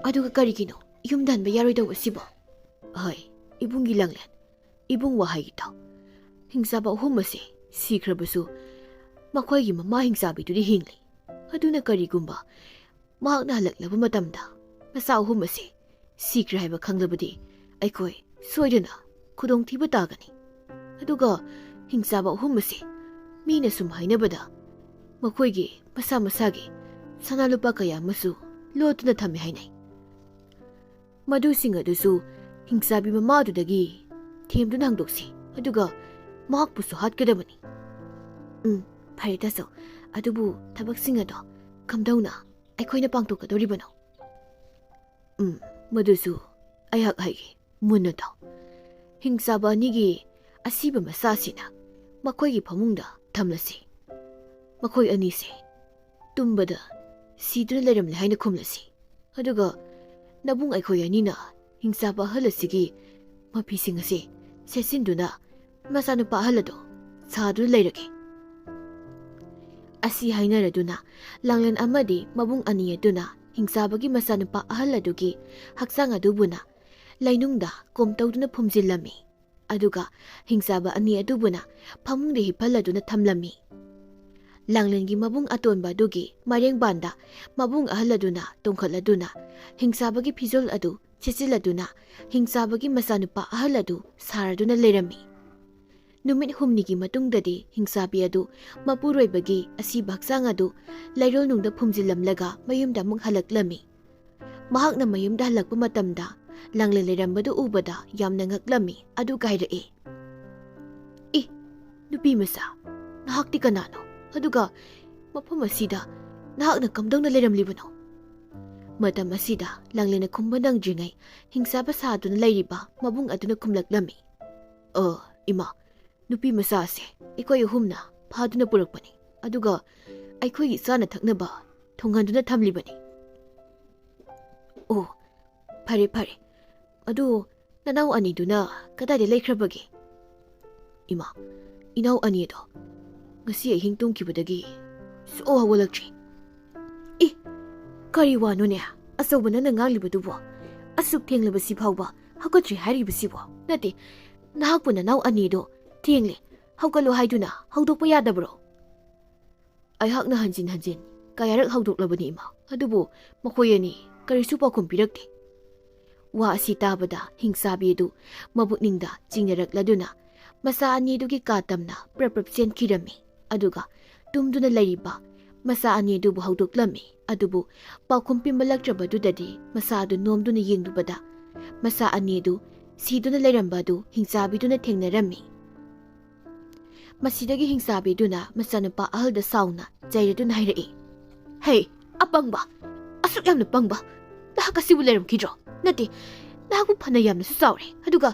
ꯑꯗꯨꯒ ꯀꯔꯤꯒꯤꯅꯣ ꯌꯨꯝꯗ ꯍꯟꯕ ꯌꯥꯔꯣꯏꯗꯧꯕꯁꯤꯕꯣ? ꯍꯣꯏ ꯏꯕꯨꯡꯒꯤ ꯂꯥꯡꯂꯦꯟ, ꯏꯕꯨꯡ ꯋꯥꯍꯩꯒꯤ ꯇꯥꯎ. ꯍꯤꯡꯆꯥꯕ ꯑꯍꯨꯝ ꯑꯁꯤ ꯁꯤꯈ꯭ꯔꯕꯁꯨ ꯃꯈꯣꯏꯒꯤ ꯃꯃꯥ ꯍꯤꯡꯆꯥꯕꯤꯗꯨꯗꯤ ꯍꯤꯡꯂꯤ. ꯑꯗꯨꯅ ꯀꯔꯤꯒꯨꯝꯕ ꯃꯍꯥꯛꯅ ꯍꯜꯂꯛꯂꯕ ꯃꯇꯝꯗ ꯃꯆꯥ ꯑꯍꯨꯝ ꯑꯁꯤ ꯁꯤꯈ꯭ꯔꯦ ꯍꯥꯏꯕ ꯈꯪꯂꯕꯗꯤ ꯑꯩꯈꯣꯏ ꯁꯣꯏꯗꯅ ꯈꯨꯗꯣꯡꯊꯤꯕ ꯇꯥꯒꯅꯤ. ꯑꯗꯨꯒ ꯍꯤꯡꯆꯥꯕ ꯑꯍꯨꯝ ꯑꯁꯤ ꯃꯤꯅ ꯁꯨꯝ ꯍꯥꯏꯅꯕꯗ ꯃꯈꯣꯏꯒꯤ ꯃꯁꯥ ꯃꯁꯥꯒꯤ ꯁꯅꯥ ꯂꯨꯄꯥ ꯀꯌꯥ ꯑꯃꯁꯨ ꯂꯣꯠꯇꯨꯅ ꯊꯝꯃꯦ ꯍꯥꯏꯅꯩ. ꯃꯗꯨꯁꯤꯡ ꯑꯗꯨꯁꯨ ꯍꯤꯡꯆꯥꯕꯤ ꯃꯃꯥꯗꯨꯗꯒꯤ ꯊꯦꯝꯗꯨꯅ ꯍꯪꯗꯣꯛꯁꯤ. ꯑꯗꯨꯒ ꯃꯍꯥꯛꯄꯨꯁꯨ ꯍꯥꯠꯀꯗꯕꯅꯤ. ꯐꯔꯦ ꯇꯥꯆꯧ, ꯑꯗꯨꯕꯨ ꯊꯕꯛꯁꯤꯡ ꯑꯗꯣ ꯀꯝꯗꯧꯅ ꯑꯩꯈꯣꯏꯅ ꯄꯥꯡꯊꯣꯛꯀꯗꯧꯔꯤꯕꯅꯣ? ꯃꯗꯨꯁꯨ ꯑꯩꯍꯥꯛ ꯍꯥꯏꯒꯦ, ꯃꯨꯟꯅ ꯇꯥꯎ. ꯍꯤꯡꯆꯥꯕ ꯑꯅꯤꯒꯤ ꯑꯁꯤꯕ ꯃꯆꯥꯁꯤꯅ ꯃꯈꯣꯏꯒꯤ ꯐꯃꯨꯡꯗ ꯊꯝꯂꯁꯤ. ꯃꯈꯣꯏ ꯑꯅꯤꯁꯦ ꯇꯨꯝꯕꯗ ꯁꯤꯗꯨꯅ ꯂꯩꯔꯝꯂꯦ ꯍꯥꯏꯅ ꯈꯨꯝꯂꯁꯤ. ꯑꯗꯨꯒ ꯅꯕꯨꯡ ꯑꯩꯈꯣꯏ ꯑꯅꯤꯅ ꯍꯤꯡꯆꯥꯕ ꯑꯍꯜ ꯑꯁꯤꯒꯤ ꯃꯐꯤꯁꯤꯡ ꯑꯁꯤ ꯁꯦꯠꯆꯤꯟꯗꯨꯅ ꯃꯆꯥꯅꯨꯄꯥ ꯑꯍꯜ ꯑꯗꯣ ꯁꯥꯗꯨꯅ ꯂꯩꯔꯒꯦ ꯑꯁꯤ ꯍꯥꯏꯅꯔꯗꯨꯅ ꯂꯥꯡꯂꯦꯟ ꯑꯃꯗꯤ ꯃꯕꯨꯡ ꯑꯅꯤ ꯑꯗꯨꯅ ꯍꯤꯡꯆꯥꯕꯒꯤ ꯃꯆꯥꯅꯨꯄꯥ ꯑꯍꯜ ꯑꯗꯨꯒꯤ ꯍꯛꯆꯥꯡ ꯑꯗꯨꯕꯨꯅ ꯂꯩꯅꯨꯡꯗ ꯀꯣꯝꯇꯧꯗꯨꯅ ꯐꯨꯝꯖꯤꯜꯂꯝꯃꯤ ꯑꯗꯨꯒ ꯍꯤꯡꯆꯥꯕ ꯑꯅꯤ ꯑꯗꯨꯕꯨꯅ ꯐꯃꯨꯡꯗ ꯍꯤꯞꯍꯜꯂꯗꯨꯅ ꯊꯝꯂꯝꯃꯤ ꯂꯥꯡꯂꯦꯟꯒꯤ ꯃꯕꯨꯡ ꯑꯇꯣꯟꯕ ꯑꯗꯨꯒꯤ ꯃꯔꯦꯡꯕꯥꯟꯗ ꯃꯕꯨꯡ ꯑꯍꯜ ꯑꯗꯨꯅ ꯇꯣꯡꯈꯠꯂꯗꯨꯅ ꯍꯤꯡꯆꯥꯕꯒꯤ ꯐꯤꯖꯣꯜ ꯑꯗꯨ ꯁꯦꯠꯆꯤꯜꯂꯗꯨꯅ ꯍꯤꯡꯆꯥꯕꯒꯤ ꯃꯆꯥꯅꯨꯄꯥ ꯑꯍꯜ ꯑꯗꯨ ꯁꯥꯔꯗꯨꯅ ꯂꯩꯔꯝꯃꯤ ꯅꯨꯃꯤꯠ ꯍꯨꯝꯅꯤꯒꯤ ꯃꯇꯨꯡꯗꯗꯤ ꯍꯤꯡꯆꯥꯕꯤ ꯑꯗꯨ ꯃꯄꯨꯔꯣꯏꯕꯒꯤ ꯑꯁꯤꯕ ꯍꯛꯆꯥꯡ ꯑꯗꯨ ꯂꯩꯔꯣꯜꯅꯨꯡꯗ ꯐꯨꯝꯖꯤꯜꯂꯝꯂꯒ ꯃꯌꯨꯝꯗ ꯑꯃꯨꯛ ꯍꯜꯂꯛꯂꯝꯃꯤ ꯃꯍꯥꯛꯅ ꯃꯌꯨꯝꯗ ꯍꯜꯂꯛꯄ ꯃꯇꯝꯗ ꯂꯥꯡꯂꯦꯟ ꯂꯩꯔꯝꯕꯗꯨ ꯎꯕꯗ ꯌꯥꯝꯅ ꯉꯛꯂꯝꯃꯤ ꯑꯗꯨꯒ ꯍꯥꯏꯔꯛꯏ ꯏ ꯅꯨꯄꯤ ꯃꯆꯥ ꯅꯍꯥꯛꯇꯤ ꯀꯅꯥꯅꯣ ꯑꯗꯨꯒ ꯃꯐꯝ ꯑꯁꯤꯗ ꯅꯍꯥꯛꯅ ꯀꯝꯗꯧꯅ ꯂꯩꯔꯝꯂꯤꯕꯅꯣ ꯃꯇꯝ ꯑꯁꯤꯗ ꯂꯥꯡꯂꯦꯟꯅ ꯈꯨꯝꯕ ꯅꯪꯗ꯭ꯔꯤꯉꯩ ꯍꯤꯡꯆꯥꯕ ꯁꯥꯗꯨꯅ ꯂꯩꯔꯤꯕ ꯃꯕꯨꯡ ꯑꯗꯨꯅ ꯈꯨꯝꯂꯛꯂꯝꯃꯤ ꯏꯃꯥ ꯅꯨꯄꯤ ꯃꯆꯥꯁꯦ ꯑꯩꯈꯣꯏ ꯑꯍꯨꯝꯅ ꯐꯥꯗꯨꯅ ꯄꯨꯔꯛꯄꯅꯤ ꯑꯗꯨꯒ ꯑꯩꯈꯣꯏꯒꯤ ꯆꯥꯅ ꯊꯛꯅꯕ ꯊꯣꯡꯍꯟꯗꯨꯅ ꯊꯝꯂꯤꯕꯅꯤ ꯑꯣ ꯐꯔꯦ ꯐꯔꯦ ꯑꯗꯨ ꯅꯅꯥꯎ ꯑꯅꯤꯗꯨꯅ ꯀꯗꯥꯏꯗ ꯂꯩꯈ꯭ꯔꯕꯒꯦ ꯏꯃꯥ ꯏꯅꯥꯎ ꯑꯅꯤꯗꯣ ꯉꯁꯤ ꯑꯍꯤꯡ ꯇꯨꯝꯈꯤꯕꯗꯒꯤ ꯁꯨꯛꯍꯧ ꯍꯧꯒꯠꯂꯛꯇ꯭ꯔꯤ ꯏ ꯀꯔꯤ ꯋꯥꯅꯣꯅꯦ ꯑꯆꯧꯕ ꯅꯪꯅ ꯉꯥꯡꯂꯤꯕꯗꯨꯕꯣ ꯑꯁꯨꯛ ꯊꯦꯡꯂꯕꯁꯤ ꯐꯥꯎꯕ ꯍꯧꯒꯠꯇ꯭ꯔꯤ ꯍꯥꯏꯔꯤꯕꯁꯤꯕꯣ ꯅꯠꯇꯦ ꯅꯍꯥꯛꯄꯨ ꯅꯅꯥꯎ ꯑꯅꯤꯗꯣ ꯊꯦꯡꯂꯦ ꯍꯧꯒꯠꯂꯣ ꯍꯥꯏꯗꯨꯅ ꯍꯧꯗꯣꯛꯄ ꯌꯥꯗꯕ꯭ꯔꯣ ꯑꯩꯍꯥꯛꯅ ꯍꯟꯖꯤꯟ ꯍꯟꯖꯤꯟ ꯀꯌꯥꯔꯛ ꯍꯧꯗꯣꯛꯂꯕꯅꯤ ꯏꯃꯥ ꯑꯗꯨꯕꯨ ꯃꯈꯣꯏ ꯑꯅꯤ ꯀꯔꯤꯁꯨ ꯄꯥꯎꯈꯨꯝ ꯄꯤꯔꯛꯇꯦ ꯋꯥ ꯑꯁꯤ ꯇꯥꯕꯗ ꯍꯤꯡꯆꯥꯕꯤ ꯑꯗꯨ ꯃꯕꯨꯛꯅꯤꯡꯗ ꯆꯤꯡꯅꯔꯛꯂꯗꯨꯅ ꯃꯆꯥ ꯑꯅꯤꯗꯨꯒꯤ ꯀꯥ ꯇꯝꯅ ꯄ꯭ꯔꯞ ꯄ꯭ꯔꯞ ꯆꯦꯟꯈꯤꯔꯝꯃꯤ ꯑꯗꯨꯒ ꯇꯨꯝꯗꯨꯅ ꯂꯩꯔꯤꯕ ꯃꯆꯥ ꯑꯅꯤ ꯑꯗꯨꯕꯨ ꯍꯧꯗꯣꯛꯂꯝꯃꯤ ꯑꯗꯨꯕꯨ ꯄꯥꯎꯈꯨꯝ ꯄꯤꯃꯜꯂꯛꯇ꯭ꯔꯕꯗꯨꯗꯗꯤ ꯃꯆꯥ ꯑꯗꯨ ꯅꯣꯝꯗꯨꯅ ꯌꯦꯡꯂꯨꯕꯗ ꯃꯆꯥ ꯑꯅꯤ ꯑꯗꯨ ꯁꯤꯗꯨꯅ ꯂꯩꯔꯝꯕ ꯑꯗꯨ ꯍꯤꯡꯆꯥꯕꯤꯗꯨꯅ ꯊꯦꯡꯅꯔꯝꯃꯤ ꯃꯁꯤꯗꯒꯤ ꯍꯤꯡꯆꯥꯕꯤꯗꯨꯅ ꯃꯆꯥꯅꯨꯄꯥ ꯑꯍꯜꯗ ꯁꯥꯎꯅ ꯆꯩꯔꯗꯨꯅ ꯍꯥꯏꯔꯛꯏ ꯍꯩ ꯑꯄꯪꯕ ꯑꯁꯨꯛ ꯌꯥꯝꯅ ꯄꯪꯕ ꯅꯍꯥꯛ ꯑꯁꯤꯕꯨ ꯂꯩꯔꯝꯈꯤꯗ꯭ꯔꯣ ꯅꯠꯇꯦ ꯅꯍꯥꯛꯄꯨ ꯐꯅ ꯌꯥꯝꯅꯁꯨ ꯆꯥꯎꯔꯦ ꯑꯗꯨꯒ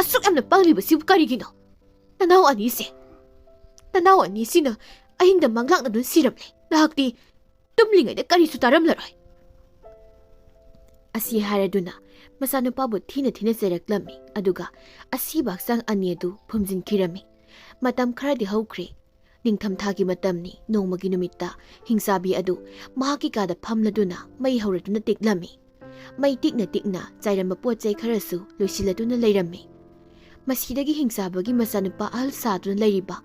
ꯑꯁꯨꯛ ꯌꯥꯝꯅ ꯄꯪꯂꯤꯕꯁꯤꯕꯨ ꯀꯔꯤꯒꯤꯅꯣ ꯅꯅꯥꯎ ꯑꯅꯤꯁꯤꯅ ꯑꯍꯤꯡꯗ ꯃꯪꯂꯥꯛꯅꯗꯨꯅ ꯁꯤꯔꯝꯂꯦ ꯅꯍꯥꯛꯇꯤ ꯇꯨꯝꯂꯤꯉꯩꯗ ꯀꯔꯤꯁꯨ ꯇꯥꯔꯝꯂꯔꯣꯏ ꯑꯁꯤ ꯍꯥꯏꯔꯗꯨꯅ ꯃꯆꯥꯅꯨꯄꯥꯕꯨ ꯊꯤꯅ ꯊꯤꯅ ꯆꯩꯔꯛꯂꯝꯃꯤ ꯑꯗꯨꯒ ꯑꯁꯤꯕ ꯍꯛꯆꯥꯡ ꯑꯅꯤ ꯑꯗꯨ ꯐꯨꯝꯖꯤꯟꯈꯤꯔꯝꯃꯤ ꯃꯇꯝ ꯈꯔꯗꯤ ꯍꯧꯈ꯭ꯔꯦ ꯅꯤꯡꯊꯝꯊꯥꯒꯤ ꯃꯇꯝꯅꯤ ꯅꯣꯡꯃꯒꯤ ꯅꯨꯃꯤꯠꯇ ꯍꯤꯡꯆꯥꯕꯤ ꯑꯗꯨ ꯃꯍꯥꯛꯀꯤ ꯀꯥꯗ ꯐꯝꯂꯗꯨꯅ ꯃꯩ ꯍꯧꯔꯗꯨꯅ ꯇꯤꯛꯂꯝꯃꯤ ꯃꯩ ꯇꯤꯛꯅ ꯇꯤꯛꯅ ꯆꯥꯏꯔꯝꯕ ꯄꯣꯠ ꯆꯩ ꯈꯔꯁꯨ ꯂꯣꯏꯁꯤꯜꯂꯗꯨꯅ ꯂꯩꯔꯝꯃꯤ ꯃꯁꯤꯗꯒꯤ ꯍꯤꯡꯆꯥꯕꯒꯤ ꯃꯆꯥꯅꯨꯄꯥ ꯑꯍꯜ ꯁꯥꯗꯨꯅ ꯂꯩꯔꯤꯕ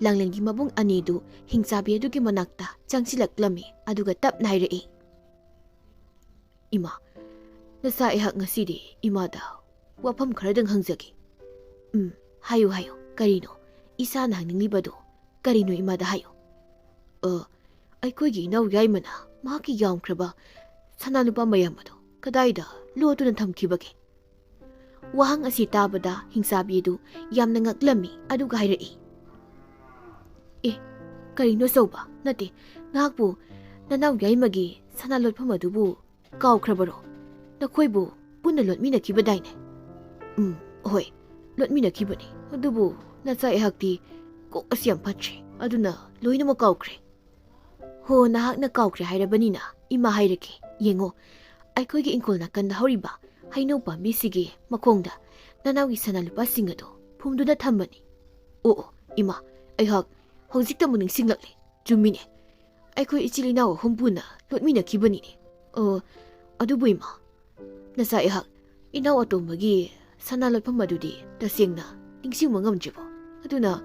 ꯂꯥꯡꯂꯦꯟꯒꯤ ꯃꯕꯨꯡ ꯑꯅꯤꯗꯨ ꯍꯤꯡꯆꯥꯕꯤ ꯑꯗꯨꯒꯤ ꯃꯅꯥꯛꯇ ꯆꯪꯁꯤꯜꯂꯛꯂꯝꯃꯤ ꯑꯗꯨꯒ ꯇꯞꯅ ꯍꯥꯏꯔꯛꯏ ꯏꯃꯥ ꯅꯆꯥ ꯑꯩꯍꯥꯛ ꯉꯁꯤꯗꯤ ꯏꯃꯥꯗ ꯋꯥꯐꯝ ꯈꯔꯗꯪ ꯍꯪꯖꯒꯦ ꯍꯥꯏꯌꯨ ꯍꯥꯏꯌꯨ ꯀꯔꯤꯅꯣ ꯏꯁꯥꯅ ꯍꯪꯅꯤꯡꯂꯤꯕꯗꯣ ꯀꯔꯤꯅꯣ ꯏꯃꯥꯗ ꯍꯥꯏꯌꯨ ꯑꯩꯈꯣꯏꯒꯤ ꯏꯅꯥꯎ ꯌꯥꯏꯃꯅ ꯃꯍꯥꯛꯀꯤ ꯌꯥꯝꯈ꯭ꯔꯕ ꯁꯅꯥꯅꯨꯄꯥ ꯃꯌꯥꯝ ꯑꯗꯣ ꯀꯗꯥꯏꯗ ꯂꯣꯠꯇꯨꯅ ꯊꯝꯈꯤꯕꯒꯦ ꯋꯥꯍꯪ ꯑꯁꯤ ꯇꯥꯕꯗ ꯍꯤꯡꯆꯥꯕꯤ ꯑꯗꯨ ꯌꯥꯝꯅ ꯉꯛꯂꯝꯃꯤ ꯑꯗꯨꯒ ꯍꯥꯏꯔꯛꯏ ꯀꯔꯤꯅꯣ ꯑꯆꯧꯕ ꯅꯠꯇꯦ ꯅꯍꯥꯛꯄꯨ ꯅꯅꯥꯎ ꯌꯥꯏꯃꯒꯤ ꯁꯅꯥ ꯂꯣꯠꯐꯝ ꯑꯗꯨꯕꯨ ꯀꯥꯎꯈ꯭ꯔꯕꯔꯣ ꯅꯈꯣꯏꯕꯨ ꯄꯨꯟꯅ ꯂꯣꯠꯃꯤꯟꯅꯈꯤꯕꯗꯥꯏꯅꯦ ꯍꯣꯏ ꯂꯣꯠꯃꯤꯟꯅꯈꯤꯕꯅꯤ ꯑꯗꯨꯕꯨ ꯅꯆꯥ ꯑꯩꯍꯥꯛꯇꯤ ꯀꯣꯛ ꯑꯁꯤ ꯌꯥꯝ ꯐꯠꯇ꯭ꯔꯦ ꯑꯗꯨꯅ ꯂꯣꯏꯅꯃꯛ ꯀꯥꯎꯈ꯭ꯔꯦ ꯍꯣ ꯅꯍꯥꯛꯅ ꯀꯥꯎꯈ꯭ꯔꯦ ꯍꯥꯏꯔꯕꯅꯤꯅ ꯏꯃꯥ ꯍꯥꯏꯔꯛꯀꯦ ꯌꯦꯡꯉꯣ ꯑꯩꯈꯣꯏꯒꯤ ꯏꯪꯈꯣꯜ ꯅꯥꯀꯟꯗ ꯍꯧꯔꯤꯕ ꯍꯩꯅꯧ ꯄꯥꯝꯕꯤꯁꯤꯒꯤ ꯃꯈꯣꯡꯗ ꯅꯅꯥꯎꯒꯤ ꯁꯅꯥ ꯂꯨꯄꯥꯁꯤꯡ ꯑꯗꯨ ꯐꯨꯝꯗꯨꯅ ꯊꯝꯕꯅꯤ ꯑꯣ ꯏꯃꯥ ꯑꯩꯍꯥꯛ ꯍꯧꯖꯤꯛꯇ ꯑꯃꯨꯛ ꯅꯤꯡꯁꯤꯡꯂꯛꯂꯦ ꯆꯨꯝꯃꯤꯅꯦ ꯑꯩꯈꯣꯏ ꯏꯆꯤꯜ ꯏꯅꯥꯎ ꯑꯍꯨꯝ ꯄꯨꯟꯅ ꯂꯣꯠꯃꯤꯟꯅꯈꯤꯕꯅꯤꯅꯦ ꯑꯗꯨꯕꯨ ꯏꯃꯥ ꯅꯆꯥ ꯑꯩꯍꯥꯛ ꯏꯅꯥꯎ ꯑꯇꯣꯝꯕꯒꯤ ꯁꯅꯥ ꯂꯣꯠꯐꯝ ꯑꯗꯨꯗꯤ ꯇꯁꯦꯡꯅ ꯅꯤꯡꯁꯤꯡꯕ ꯉꯝꯗ꯭ꯔꯤꯕꯣ ꯑꯗꯨꯅ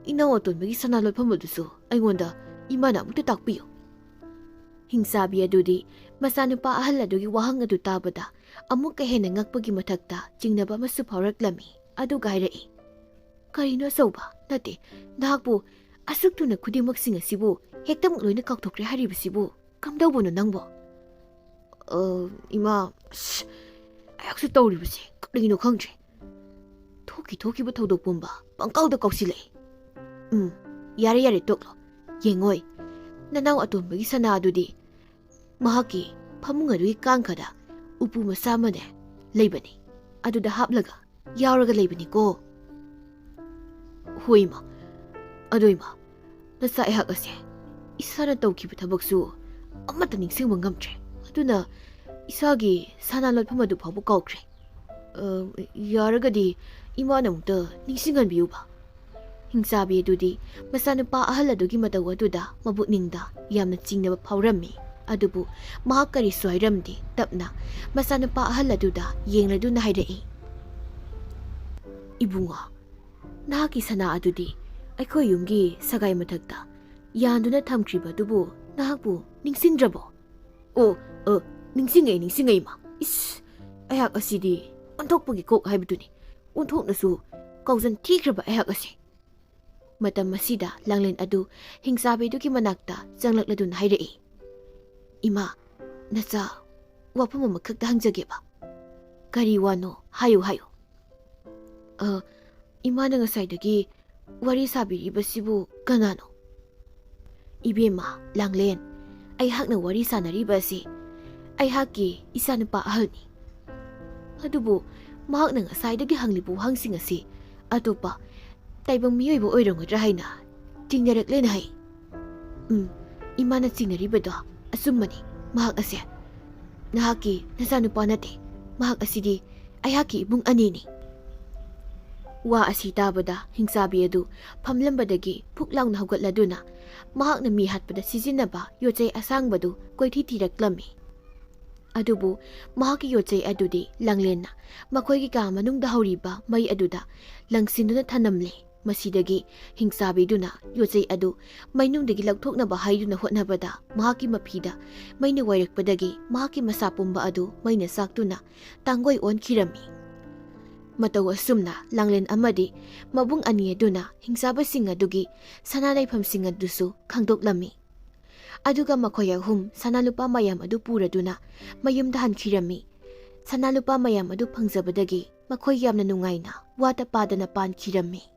ꯏꯅꯥꯎ ꯑꯇꯣꯟꯕꯒꯤ ꯁꯅꯥ ꯂꯣꯠꯐꯝ ꯑꯗꯨꯁꯨ ꯑꯩꯉꯣꯟꯗ ꯏꯃꯥꯅ ꯑꯃꯨꯛꯇ ꯇꯥꯛꯄꯤꯌꯨ ꯍꯤꯡꯆꯥꯕꯤ ꯑꯗꯨꯗꯤ ꯃꯆꯥꯅꯨꯄꯥ ꯑꯍꯜ ꯑꯗꯨꯒꯤ ꯋꯥꯍꯪ ꯑꯗꯨ ꯇꯥꯕꯗ ꯑꯃꯨꯛꯀ ꯍꯦꯟꯅ ꯉꯛꯄꯒꯤ ꯃꯊꯛꯇ ꯆꯤꯡꯅꯕ ꯑꯃꯁꯨ ꯐꯥꯎꯔꯛꯂꯝꯃꯤ ꯑꯗꯨꯒ ꯍꯥꯏꯔꯛꯏ ꯀꯔꯤꯅꯣ ꯑꯆꯧꯕ ꯅꯠꯇꯦ ꯅꯍꯥꯛꯄꯨ ꯑꯁꯨꯛ ꯊꯨꯅ ꯈꯨꯗꯤꯡꯃꯛꯁꯤꯡ ꯑꯁꯤꯕꯨ ꯍꯦꯛꯇꯃꯛ ꯂꯣꯏꯅ ꯀꯥꯎꯊꯣꯛꯈ꯭ꯔꯦ ꯍꯥꯏꯔꯤꯕꯁꯤꯕꯨ ꯀꯝꯗꯧꯕꯅꯣ ꯅꯪꯕꯣ ꯏꯃꯥ ꯑꯩꯍꯥꯛꯁꯨ ꯇꯧꯔꯤꯕꯁꯦ ꯀꯔꯤꯅꯣ ꯈꯪꯗ꯭ꯔꯦ ꯊꯣꯛꯈꯤꯕ ꯊꯧꯗꯣꯛ ꯄꯨꯝꯕ ꯄꯪꯀꯥꯎꯗ ꯀꯥꯎꯁꯤꯜꯂꯛꯏ ꯌꯥꯔꯦ ꯇꯣꯛꯂꯣ ꯌꯦꯡꯉꯣꯏ ꯅꯅꯥꯎ ꯑꯇꯣꯟꯕꯒꯤ ꯁꯅꯥ ꯑꯗꯨꯗꯤ ꯃꯍꯥꯛꯀꯤ ꯐꯃꯨꯡ ꯑꯗꯨꯒꯤ ꯀꯥꯡꯈꯗ ꯎꯄꯨ ꯃꯆꯥ ꯑꯃꯅꯦ ꯂꯩꯕꯅꯤ ꯑꯗꯨꯗ ꯍꯥꯞꯂꯒ ꯌꯥꯎꯔꯒ ꯂꯩꯕꯅꯤꯀꯣ ꯍꯣꯏ ꯏꯃꯥ ꯑꯗꯣ ꯏꯃꯥ ꯅꯆꯥ ꯑꯩꯍꯥꯛ ꯑꯁꯦ ꯏꯁꯥꯅ ꯇꯧꯈꯤꯕ ꯊꯕꯛꯁꯨ ꯑꯃꯠꯇ ꯅꯤꯡꯁꯤꯡꯕ ꯉꯝꯗ꯭ꯔꯦ ꯑꯗꯨꯅ ꯏꯁꯥꯒꯤ ꯁꯅꯥ ꯂꯣꯠꯐꯝ ꯑꯗꯨ ꯐꯥꯎꯕ ꯀꯥꯎꯈ꯭ꯔꯦ ꯌꯥꯔꯒꯗꯤ ꯏꯃꯥꯅ ꯑꯃꯨꯛꯇ ꯅꯤꯡꯁꯤꯡꯍꯟꯕꯤꯌꯨꯕ ꯍꯤꯡꯆꯥꯕꯤ ꯑꯗꯨꯗꯤ ꯃꯆꯥꯅꯨꯄꯥ ꯑꯍꯜ ꯑꯗꯨꯒꯤ ꯃꯇꯧ ꯑꯗꯨꯗ ꯃꯕꯨꯛꯅꯤꯡꯗ ꯌꯥꯝꯅ ꯆꯤꯡꯅꯕ ꯐꯥꯎꯔꯝꯃꯤ꯫ ꯑꯗꯨꯕꯨ ꯃꯍꯥꯛ ꯀꯔꯤꯁꯨ ꯍꯥꯏꯔꯝꯗꯦ꯫ ꯇꯞꯅ ꯃꯆꯥꯅꯨꯄꯥ ꯑꯍꯜ ꯑꯗꯨꯗ ꯌꯦꯡꯂꯗꯨꯅ ꯍꯥꯏꯔꯛꯏ, "ꯏꯕꯨꯡꯉꯣ, ꯅꯍꯥꯛꯀꯤ ꯁꯅꯥ ꯑꯗꯨꯗꯤ ꯑꯩꯈꯣꯏ ꯌꯨꯝꯒꯤ ꯁꯒꯥꯏ ꯃꯊꯛꯇ ꯌꯥꯟꯗꯨꯅ ꯊꯝꯈ꯭ꯔꯤꯕꯗꯨꯕꯨ ꯅꯍꯥꯛꯄꯨ ꯅꯤꯡꯁꯤꯡꯗ꯭ꯔꯕꯣ?" "ꯑꯣ, ꯅꯤꯡꯁꯤꯡꯉꯦ ꯏꯃꯥ꯫ ꯏꯁ, ꯑꯩꯍꯥꯛ ꯑꯁꯤꯗꯤ ꯑꯣꯟꯊꯣꯛꯄꯒꯤ ꯀꯣꯛ ꯍꯥꯏꯕꯗꯨꯅꯤ꯫ ꯑꯣꯟꯊꯣꯛꯅꯁꯨ ꯀꯥꯎꯖꯟ ꯊꯤꯈ꯭ꯔꯕ ꯑꯩꯍꯥꯛ ꯑꯁꯤ." ꯃꯇꯝ ꯑꯁꯤꯗ ꯂꯥꯡꯂꯦꯟ ꯑꯗꯨ ꯍꯤꯡꯆꯥꯕꯤꯗꯨꯒꯤ ꯃꯅꯥꯛꯇ ꯆꯪꯂꯛꯂꯗꯨꯅ ꯍꯥꯏꯔꯛꯏ, "ꯏꯃꯥ, ꯅꯆꯥ ꯋꯥꯐꯝ ꯑꯃꯈꯛꯇ ꯍꯪꯖꯒꯦꯕ." "ꯀꯔꯤ ꯋꯥꯅꯣ? ꯍꯥꯏꯌꯨ ꯍꯥꯏꯌꯨ." "ꯏꯃꯥꯅ ꯉꯁꯥꯏꯗꯒꯤ ꯋꯥꯔꯤ ꯁꯥꯕꯤꯔꯤꯕꯁꯤꯕꯨ ꯀꯅꯥꯅꯣ?" "ꯏꯕꯦꯝꯃ ꯂꯥꯡꯂꯦꯟ, ꯑꯩꯍꯥꯛꯅ ꯋꯥꯔꯤ ꯁꯥꯟꯅꯔꯤꯕ ꯑꯁꯤ ꯑꯩꯍꯥꯛꯀꯤ ꯏꯆꯥꯅꯨꯄꯥ ꯑꯍꯜꯅꯤ꯫ ꯑꯗꯨꯕꯨ ꯃꯍꯥꯛꯅ ꯉꯁꯥꯏꯗꯒꯤ ꯍꯪꯂꯤꯕ ꯋꯥꯍꯪꯁꯤꯡ ꯑꯁꯤ ꯑꯇꯣꯞꯄ ꯇꯥꯏꯕꯪ ꯃꯤꯑꯣꯏꯕ ꯑꯣꯏꯔꯝꯒꯗ꯭ꯔꯥ ꯍꯥꯏꯅ ꯆꯤꯡꯅꯔꯛꯂꯦꯅ ꯍꯥꯏ." "ꯏꯃꯥꯅ ꯆꯤꯡꯅꯔꯤꯕꯗꯣ ꯑꯆꯨꯝꯕꯅꯤ꯫ ꯃꯍꯥꯛ ꯑꯁꯦ ꯅꯍꯥꯛꯀꯤ ꯅꯆꯥꯅꯨꯄꯥ ꯅꯠꯇꯦ꯫ ꯃꯍꯥꯛ ꯑꯁꯤꯗꯤ ꯑꯩꯍꯥꯛꯀꯤ ꯏꯕꯨꯡ ꯑꯅꯤꯅꯤ." ꯋꯥ ꯑꯁꯤ ꯇꯥꯕꯗ ꯍꯤꯡꯆꯥꯕꯤ ꯑꯗꯨ ꯐꯝꯂꯝꯕꯗꯒꯤ ꯐꯨꯛ ꯂꯥꯎꯅ ꯍꯧꯒꯠꯂꯗꯨꯅ ꯃꯍꯥꯛꯅ ꯃꯤ ꯍꯥꯠꯄꯗ ꯁꯤꯖꯤꯟꯅꯕ ꯌꯣꯠꯆꯩ ꯑꯁꯥꯡꯕꯗꯨ ꯀꯣꯏꯊꯤ ꯊꯤꯔꯛꯂꯝꯃꯤ꯫ ꯑꯗꯨꯕꯨ ꯃꯍꯥꯛꯀꯤ ꯌꯣꯠꯆꯩ ꯑꯗꯨꯗꯤ ꯂꯥꯡꯂꯦꯟꯅ ꯃꯈꯣꯏꯒꯤ ꯀꯥ ꯃꯅꯨꯡꯗ ꯍꯧꯔꯤꯕ ꯃꯩ ꯑꯗꯨꯗ ꯂꯪꯁꯤꯟꯗꯨꯅ ꯊꯅꯝꯂꯦ꯫ ꯃꯁꯤꯗꯒꯤ ꯍꯤꯡꯆꯥꯕꯤꯗꯨꯅ ꯌꯣꯠꯆꯩ ꯑꯗꯨ ꯃꯩꯅꯨꯡꯗꯒꯤ ꯂꯧꯊꯣꯛꯅꯕ ꯍꯥꯏꯗꯨꯅ ꯍꯣꯠꯅꯕꯗ ꯃꯍꯥꯛꯀꯤ ꯃꯐꯤꯗ ꯃꯩꯅ ꯋꯥꯏꯔꯛꯄꯗꯒꯤ ꯃꯍꯥꯛꯀꯤ ꯃꯁꯥ ꯄꯨꯝꯕ ꯑꯗꯨ ꯃꯩꯅ ꯆꯥꯛꯇꯨꯅ ꯇꯥꯡꯒꯣꯏ ꯑꯣꯟꯈꯤꯔꯝꯃꯤ꯫ ꯃꯇꯧ ꯑꯁꯨꯝꯅ ꯂꯥꯡꯂꯦꯟ ꯑꯃꯗꯤ ꯃꯕꯨꯡ ꯑꯅꯤ ꯑꯗꯨꯅ ꯍꯤꯡꯆꯥꯕꯁꯤꯡ ꯑꯗꯨꯒꯤ ꯁꯅꯥ ꯂꯩꯐꯝꯁꯤꯡ ꯑꯗꯨꯁꯨ ꯈꯪꯗꯣꯛꯂꯝꯃꯤ꯫ ꯑꯗꯨꯒ ꯃꯈꯣꯏ ꯑꯍꯨꯝ ꯁꯅꯥ ꯂꯨꯄꯥ ꯃꯌꯥꯝ ꯑꯗꯨ ꯄꯨꯔꯗꯨꯅ ꯃꯌꯨꯝꯗ ꯍꯟꯈꯤꯔꯝꯃꯤ꯫ ꯁꯅꯥ ꯂꯨꯄꯥ ꯃꯌꯥꯝ ꯑꯗꯨ ꯐꯪꯖꯕꯗꯒꯤ ꯃꯈꯣꯏ ꯌꯥꯝꯅ ꯅꯨꯡꯉꯥꯏꯅ ꯋꯥꯇ ꯄꯥꯗꯅ ꯄꯥꯟꯈꯤꯔꯝꯃꯤ꯫